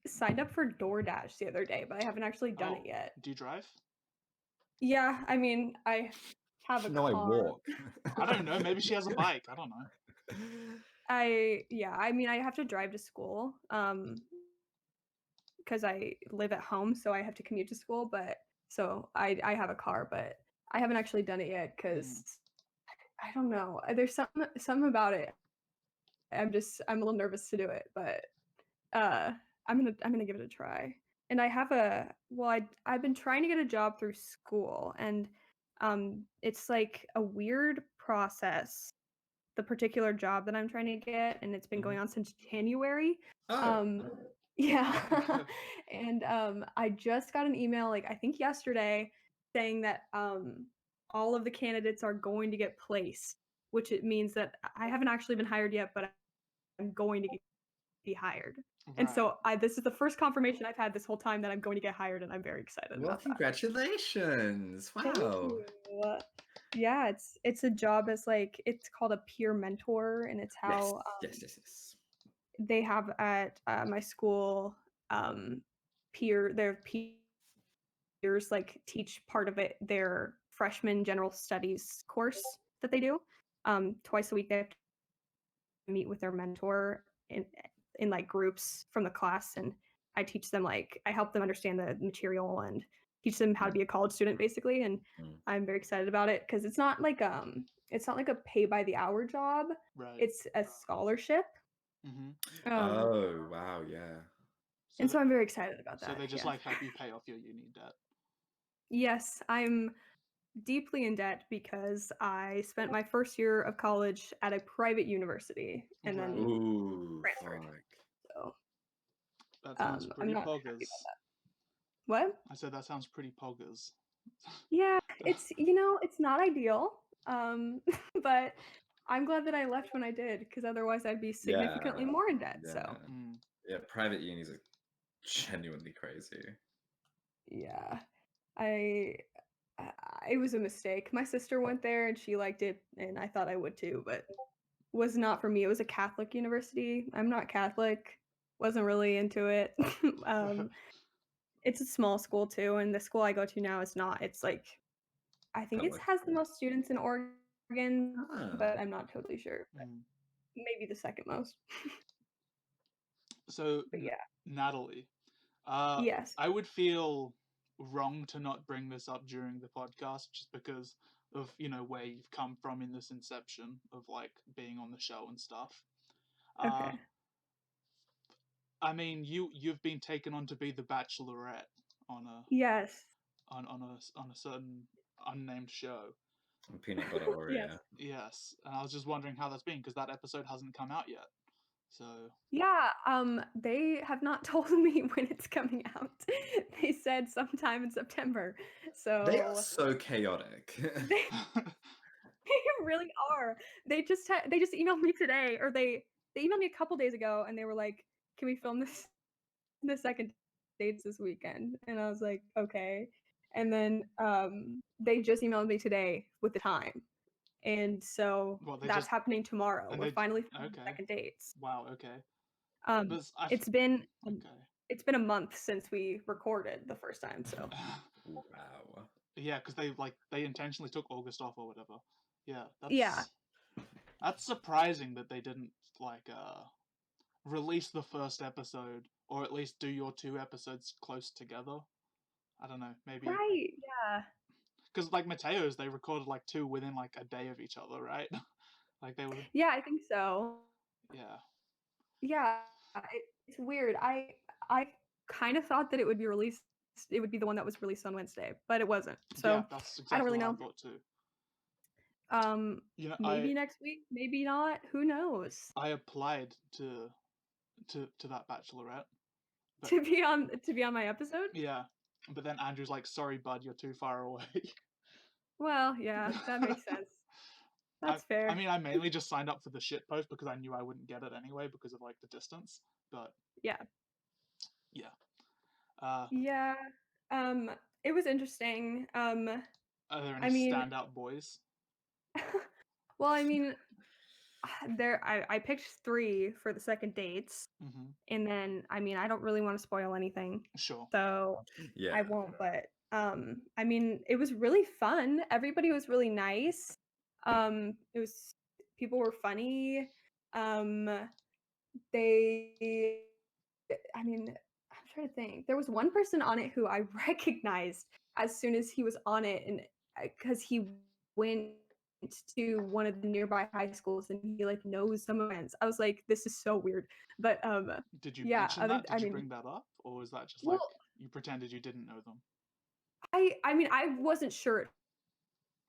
[SPEAKER 3] signed up for DoorDash the other day, but I haven't actually done it yet.
[SPEAKER 2] Do you drive?
[SPEAKER 3] Yeah, I mean, I have a car.
[SPEAKER 1] I walk.
[SPEAKER 2] I don't know. Maybe she has a bike. I don't know.
[SPEAKER 3] I mean, I have to drive to school because I live at home, so I have to commute to school. But so I have a car, but I haven't actually done it yet because I don't know. There's something about it. I'm a little nervous to do it, but I'm gonna give it a try. And I've been trying to get a job through school, and it's like a weird process, the particular job that I'm trying to get, and it's been going on since January.
[SPEAKER 1] Oh.
[SPEAKER 3] Yeah. And I just got an email, like I think yesterday, saying that all of the candidates are going to get placed, which it means that I haven't actually been hired yet, but I'm going to be hired. And
[SPEAKER 2] Right.
[SPEAKER 3] so this is the first confirmation I've had this whole time that I'm going to get hired, and I'm very excited
[SPEAKER 1] Well,
[SPEAKER 3] about that.
[SPEAKER 1] congratulations. Wow.
[SPEAKER 3] Thank you. Yeah, it's a job as like, it's called a peer mentor, and it's how
[SPEAKER 1] Yes.
[SPEAKER 3] they have at my school, their peers like teach part of it, their freshman general studies course that they do. Twice a week they have to meet with their mentor in like groups from the class, and I teach them, like I help them understand the material and teach them how to be a college student basically. And I'm very excited about it because it's not like a pay by the hour job.
[SPEAKER 2] Right.
[SPEAKER 3] It's a scholarship.
[SPEAKER 1] Oh wow, yeah.
[SPEAKER 3] And so I'm very excited about that.
[SPEAKER 2] So they just like help you pay off your uni debt.
[SPEAKER 3] Yes, I'm deeply in debt because I spent my first year of college at a private university and then transferred. So
[SPEAKER 2] that sounds pretty poggers.
[SPEAKER 3] What?
[SPEAKER 2] I said that sounds pretty poggers.
[SPEAKER 3] Yeah, it's it's not ideal. But I'm glad that I left when I did, because otherwise I'd be significantly more in debt. So
[SPEAKER 1] yeah, private unis are genuinely crazy.
[SPEAKER 3] Yeah, it was a mistake. My sister went there and she liked it, and I thought I would too, but was not for me. It was a Catholic university. I'm not Catholic. Wasn't really into it. It's a small school too, and the school I go to now is not. It's like, I think it has the most students in Oregon, but I'm not totally sure. Maybe the second most.
[SPEAKER 2] So,
[SPEAKER 3] but yeah,
[SPEAKER 2] Natali,
[SPEAKER 3] yes,
[SPEAKER 2] I would feel wrong to not bring this up during the podcast, just because of where you've come from in this inception of like being on the show and stuff.
[SPEAKER 3] Okay.
[SPEAKER 2] I mean, you've been taken on to be the Bachelorette on a on a certain unnamed show.
[SPEAKER 1] Peanut butter Oreo.
[SPEAKER 2] Yes, and I was just wondering how that's been, because that episode hasn't come out yet. So
[SPEAKER 3] yeah, they have not told me when it's coming out. They said sometime in September. So
[SPEAKER 1] they are so chaotic.
[SPEAKER 3] They really are. They just emailed me today, or they emailed me a couple days ago, and they were like, "Can we film the second dates this weekend?" And I was like, "Okay." And then they just emailed me today with the time, and so that's happening tomorrow. We're finally filming the second dates.
[SPEAKER 2] Wow. Okay.
[SPEAKER 3] It's been a month since we recorded the first time. So
[SPEAKER 1] wow.
[SPEAKER 2] Yeah, because they intentionally took August off or whatever. Yeah.
[SPEAKER 3] Yeah.
[SPEAKER 2] That's surprising that they didn't release the first episode, or at least do your 2 episodes close together. I don't know, maybe.
[SPEAKER 3] Right. Yeah.
[SPEAKER 2] Because like Mateo's, they recorded like 2 within like a day of each other, right? Like they were.
[SPEAKER 3] Yeah, I think so.
[SPEAKER 2] Yeah.
[SPEAKER 3] Yeah, it's weird. I kind of thought that it would be released. It would be the one that was released on Wednesday, but it wasn't. So
[SPEAKER 2] yeah, that's exactly
[SPEAKER 3] I don't really
[SPEAKER 2] what
[SPEAKER 3] know.
[SPEAKER 2] I thought too.
[SPEAKER 3] Maybe next week, maybe not. Who knows?
[SPEAKER 2] I applied to that Bachelorette.
[SPEAKER 3] But, to be on my episode?
[SPEAKER 2] Yeah. But then Andrew's like, "Sorry, bud, you're too far away."
[SPEAKER 3] Well, yeah, that makes sense. That's fair.
[SPEAKER 2] I mean, I mainly just signed up for the shit post because I knew I wouldn't get it anyway because of like the distance. But
[SPEAKER 3] yeah.
[SPEAKER 2] Yeah.
[SPEAKER 3] It was interesting.
[SPEAKER 2] Are there any standout boys?
[SPEAKER 3] Well, I mean, I picked 3 for the second dates. And then, I mean, I don't really want to spoil anything.
[SPEAKER 2] Sure.
[SPEAKER 3] So yeah, I won't. But I mean, it was really fun. Everybody was really nice. People were funny. I mean, I'm trying to think. There was one person on it who I recognized as soon as he was on it, and because he went to one of the nearby high schools, and he like knows some events. I was like, this is so weird. But
[SPEAKER 2] did you
[SPEAKER 3] yeah,
[SPEAKER 2] mention that? Did you bring that up, or was that just like you pretended you didn't know them?
[SPEAKER 3] I mean, I wasn't sure at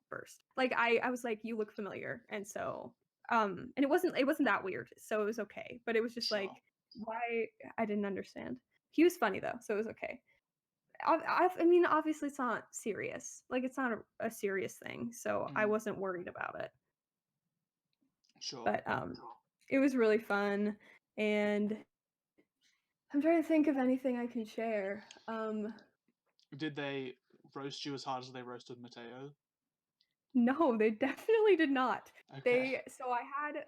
[SPEAKER 3] first. Like I was like, you look familiar, and so and it wasn't that weird, so it was okay. But it was just like, why? I didn't understand. He was funny though, so it was okay. I mean, obviously it's not serious. Like it's not a serious thing, so I wasn't worried about it.
[SPEAKER 2] Sure.
[SPEAKER 3] But it was really fun, and I'm trying to think of anything I can share.
[SPEAKER 2] Did they roast you as hard as they roasted Mateo?
[SPEAKER 3] No, they definitely did not.
[SPEAKER 2] Okay.
[SPEAKER 3] So I had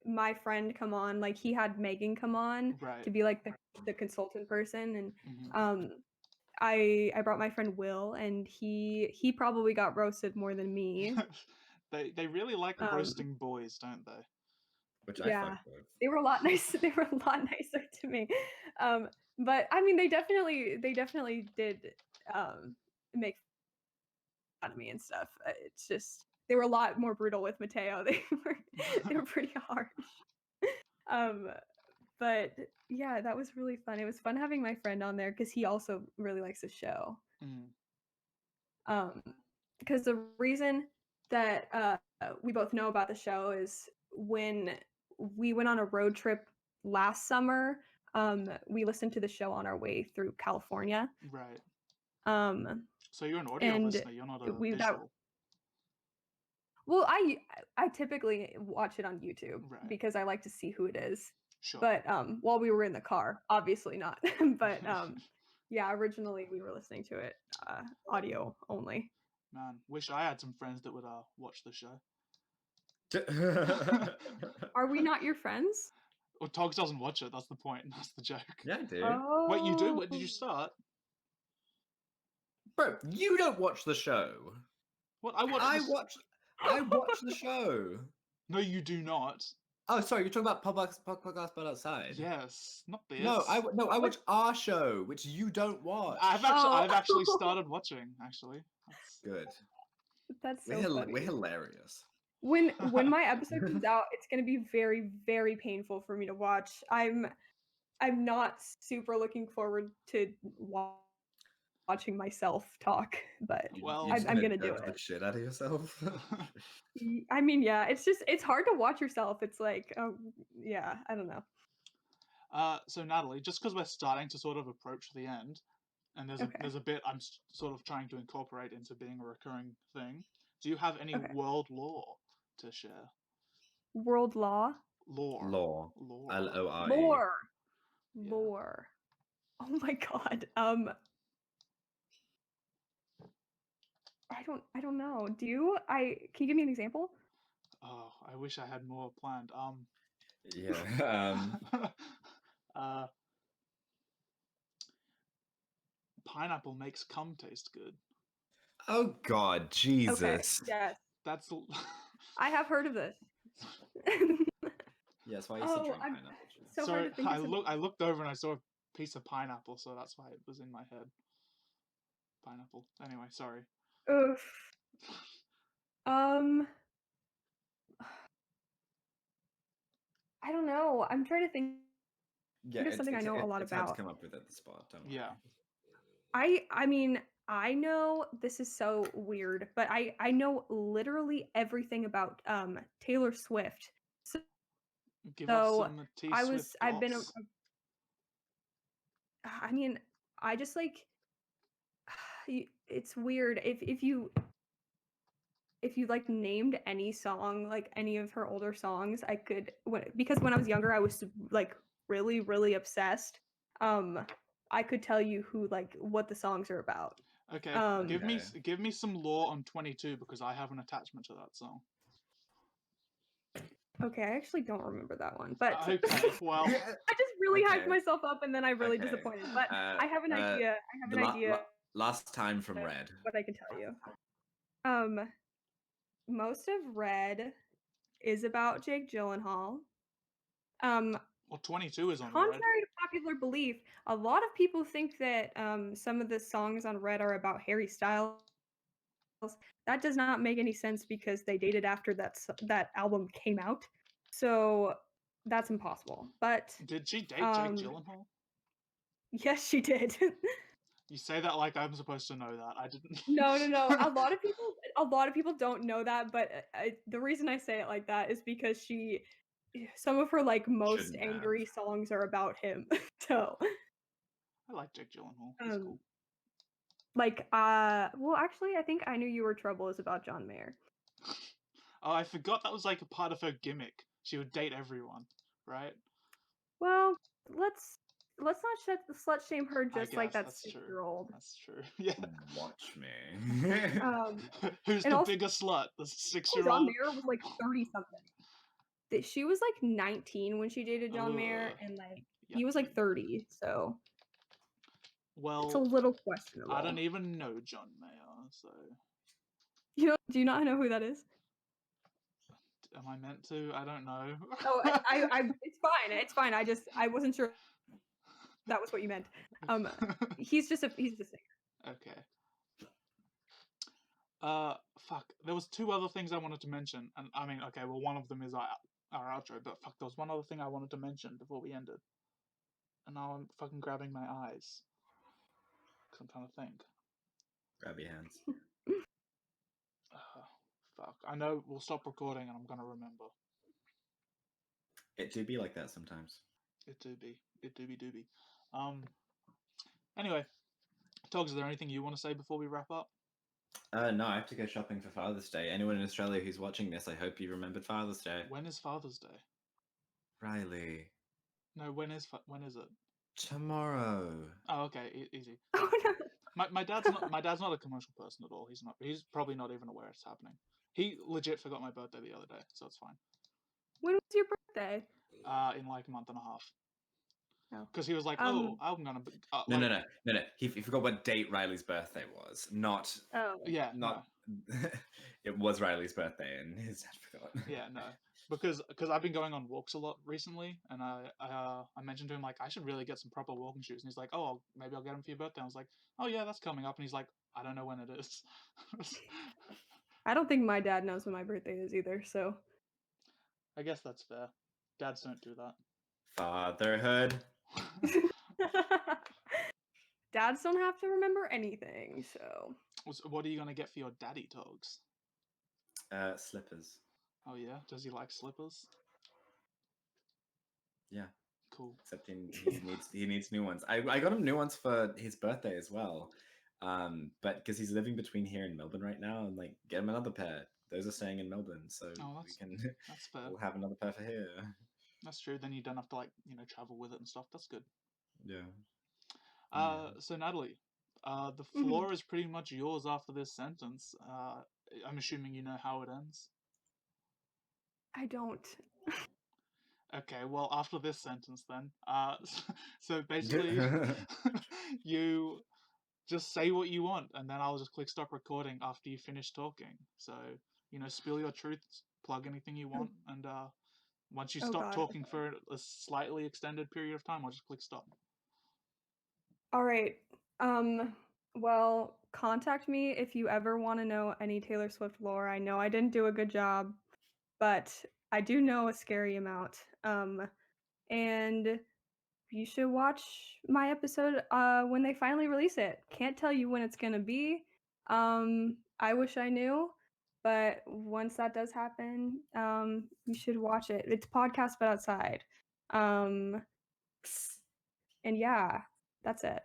[SPEAKER 3] my friend come on, like he had Megan come on to be like the consultant person, and I brought my friend Will, and he probably got roasted more than me.
[SPEAKER 2] They really like roasting boys, don't they?
[SPEAKER 1] Which I fuck with.
[SPEAKER 3] They were a lot nicer. They were a lot nicer to me. But I mean, they definitely did make fun of me and stuff. It's just they were a lot more brutal with Mateo. They were pretty harsh. But yeah, that was really fun. It was fun having my friend on there because he also really likes the show. Because the reason that we both know about the show is when we went on a road trip last summer, we listened to the show on our way through California.
[SPEAKER 2] Right. So you're an audio listener, you're not a visual.
[SPEAKER 3] Well, I typically watch it on YouTube because I like to see who it is.
[SPEAKER 2] Sure.
[SPEAKER 3] But while we were in the car, obviously not. But yeah, originally we were listening to it audio only.
[SPEAKER 2] Man, wish I had some friends that would watch the show.
[SPEAKER 3] Are we not your friends?
[SPEAKER 2] Well, Togs doesn't watch it. That's the point. That's the joke.
[SPEAKER 1] Yeah, I do.
[SPEAKER 3] Oh.
[SPEAKER 2] Wait, you do? When did you start?
[SPEAKER 1] Bro, you don't watch the show.
[SPEAKER 2] What? I watch
[SPEAKER 1] the show.
[SPEAKER 2] No, you do not.
[SPEAKER 1] Oh, sorry, you're talking about podcast but outside.
[SPEAKER 2] Yes, not this.
[SPEAKER 1] No, I watch our show, which you don't watch.
[SPEAKER 2] I've actually started watching. Actually,
[SPEAKER 1] good.
[SPEAKER 3] That's so funny.
[SPEAKER 1] We're hilarious.
[SPEAKER 3] When my episode comes out, it's gonna be very, very painful for me to watch. I'm not super looking forward to watching myself talk, but I'm gonna do it.
[SPEAKER 1] The shit out of yourself.
[SPEAKER 3] I mean, yeah, it's hard to watch yourself. It's like, yeah, I don't know.
[SPEAKER 2] So Natali, just because we're starting to sort of approach the end, and there's a bit I'm sort of trying to incorporate into being a recurring thing. Do you have any world lore to share?
[SPEAKER 3] World law?
[SPEAKER 1] Lore.
[SPEAKER 2] Lore.
[SPEAKER 1] L-O-R-E.
[SPEAKER 3] Lore. Lore. Oh my god. I don't know. Can you give me an example?
[SPEAKER 2] Oh, I wish I had more planned.
[SPEAKER 1] Yeah.
[SPEAKER 2] Pineapple makes cum taste good.
[SPEAKER 1] Oh god, Jesus.
[SPEAKER 3] Okay, yes.
[SPEAKER 2] That's
[SPEAKER 3] I have heard of this.
[SPEAKER 1] Yes, why you said drink pineapple juice.
[SPEAKER 3] So
[SPEAKER 2] sorry, I looked over and I saw a piece of pineapple, so that's why it was in my head. Pineapple. Anyway, sorry.
[SPEAKER 3] Oof. I don't know. I'm trying to think.
[SPEAKER 1] Yeah,
[SPEAKER 3] it's something I know a lot
[SPEAKER 1] it's
[SPEAKER 3] about.
[SPEAKER 1] Hard to come up with at the spot. Don't worry.
[SPEAKER 2] Yeah.
[SPEAKER 3] I mean, I know this is so weird, but I know literally everything about Taylor Swift.
[SPEAKER 2] Give us some
[SPEAKER 3] I've been I mean, I just like it's weird if you like named any song, like any of her older songs, I could because when I was younger I was like really, really obsessed. I could tell you what the songs are about.
[SPEAKER 2] Okay, give me some lore on 22 because I have an attachment to that song.
[SPEAKER 3] Okay, I actually don't remember that one, but
[SPEAKER 2] okay, well,
[SPEAKER 3] I just really hyped myself up and then I really disappointed. But I have an idea.
[SPEAKER 1] Last time from Red.
[SPEAKER 3] What I can tell you. Most of Red is about Jake Gyllenhaal.
[SPEAKER 2] Well, 22 is on
[SPEAKER 3] contrary
[SPEAKER 2] Red.
[SPEAKER 3] to popular belief, a lot of people think that some of the songs on Red are about Harry Styles. That does not make any sense because they dated after that album came out. So that's impossible. But
[SPEAKER 2] did she date Jake Gyllenhaal?
[SPEAKER 3] Yes, she did.
[SPEAKER 2] You say that like I'm supposed to know that. I didn't.
[SPEAKER 3] No. A lot of people don't know that, but the reason I say it like that is because some of her like most
[SPEAKER 1] Shouldn't
[SPEAKER 3] angry songs are about him. So
[SPEAKER 2] I like Jake Gyllenhaal. He's cool.
[SPEAKER 3] like well, actually, I think I Knew You Were Trouble is about John Mayer.
[SPEAKER 2] Oh, I forgot that was like a part of her gimmick. She would date everyone, right?
[SPEAKER 3] Well, let's not slut shame her just
[SPEAKER 2] I
[SPEAKER 3] like
[SPEAKER 2] guess
[SPEAKER 3] that
[SPEAKER 2] that's
[SPEAKER 3] 6-year-old.
[SPEAKER 2] That's true. Yeah.
[SPEAKER 1] Watch me.
[SPEAKER 2] Who's
[SPEAKER 3] and
[SPEAKER 2] the
[SPEAKER 3] also,
[SPEAKER 2] biggest slut? The
[SPEAKER 3] John
[SPEAKER 2] 6-year-old?
[SPEAKER 3] Mayer was like 30 something. She was like 19 when she dated John Mayer, and like he was like 30. So
[SPEAKER 2] well,
[SPEAKER 3] it's a little questionable.
[SPEAKER 2] I don't even know John Mayer, so
[SPEAKER 3] do you not know who that is?
[SPEAKER 2] am I meant to? I don't know.
[SPEAKER 3] Oh, it's fine. I wasn't sure that was what you meant. He's just a singer.
[SPEAKER 2] Okay. Fuck. There was 2 other things I wanted to mention, and I mean, okay, well, one of them is our outro, but fuck, there was one other thing I wanted to mention before we ended, and now I'm fucking grabbing my eyes because I'm trying to think.
[SPEAKER 1] Grab your hands.
[SPEAKER 2] Fuck. I know we'll stop recording, and I'm gonna remember.
[SPEAKER 1] It do be like that sometimes.
[SPEAKER 2] It do be. Anyway, Togs, is there anything you want to say before we wrap up?
[SPEAKER 1] No, I have to go shopping for Father's Day. Anyone in Australia who's watching this, I hope you remembered Father's Day.
[SPEAKER 2] When is Father's Day?
[SPEAKER 1] Riley.
[SPEAKER 2] No, when is it?
[SPEAKER 1] Tomorrow.
[SPEAKER 2] Oh, okay, easy.
[SPEAKER 3] Oh, no.
[SPEAKER 2] My dad's not a commercial person at all. He's probably not even aware it's happening. He legit forgot my birthday the other day, so it's fine.
[SPEAKER 3] When was your birthday?
[SPEAKER 2] In like a month and a half.
[SPEAKER 3] Oh.
[SPEAKER 2] Because he was like, "Oh, I'm gonna."
[SPEAKER 1] No. He forgot what date Riley's birthday was. Not.
[SPEAKER 3] Oh.
[SPEAKER 2] Yeah.
[SPEAKER 1] Not. No. It was Riley's birthday, and his dad forgot.
[SPEAKER 2] Yeah, no. Because I've been going on walks a lot recently, and I mentioned to him like I should really get some proper walking shoes, and he's like, "Oh, maybe I'll get them for your birthday." I was like, "Oh yeah, that's coming up," and he's like, "I don't know when it is."
[SPEAKER 3] I don't think my dad knows when my birthday is either, so
[SPEAKER 2] I guess that's fair. Dads don't do that.
[SPEAKER 1] Fatherhood.
[SPEAKER 3] Dads don't have to remember anything, so.
[SPEAKER 2] What are you gonna get for your daddy, Togs?
[SPEAKER 1] Slippers.
[SPEAKER 2] Oh yeah, does he like slippers?
[SPEAKER 1] Yeah.
[SPEAKER 2] Cool.
[SPEAKER 1] Except he needs new ones. I got him new ones for his birthday as well. But because he's living between here and Melbourne right now, and like get him another pair. Those are staying in Melbourne, so
[SPEAKER 2] that's fair.
[SPEAKER 1] We'll have another pair for here.
[SPEAKER 2] That's true. Then you don't have to travel with it and stuff. That's good.
[SPEAKER 1] Yeah.
[SPEAKER 2] So Natali, the floor is pretty much yours after this sentence. I'm assuming you know how it ends.
[SPEAKER 3] I don't.
[SPEAKER 2] Okay, well, after this sentence, then. So basically, you just say what you want, and then I'll just click stop recording after you finish talking. So, spill your truths, plug anything you want, and once you stop talking for a slightly extended period of time, I'll just click stop.
[SPEAKER 3] All right. Well, contact me if you ever want to know any Taylor Swift lore. I know I didn't do a good job, but I do know a scary amount. And you should watch my episode when they finally release it. Can't tell you when it's gonna be. I wish I knew, but once that does happen, you should watch it. It's Podcast But Outside. And yeah, that's it.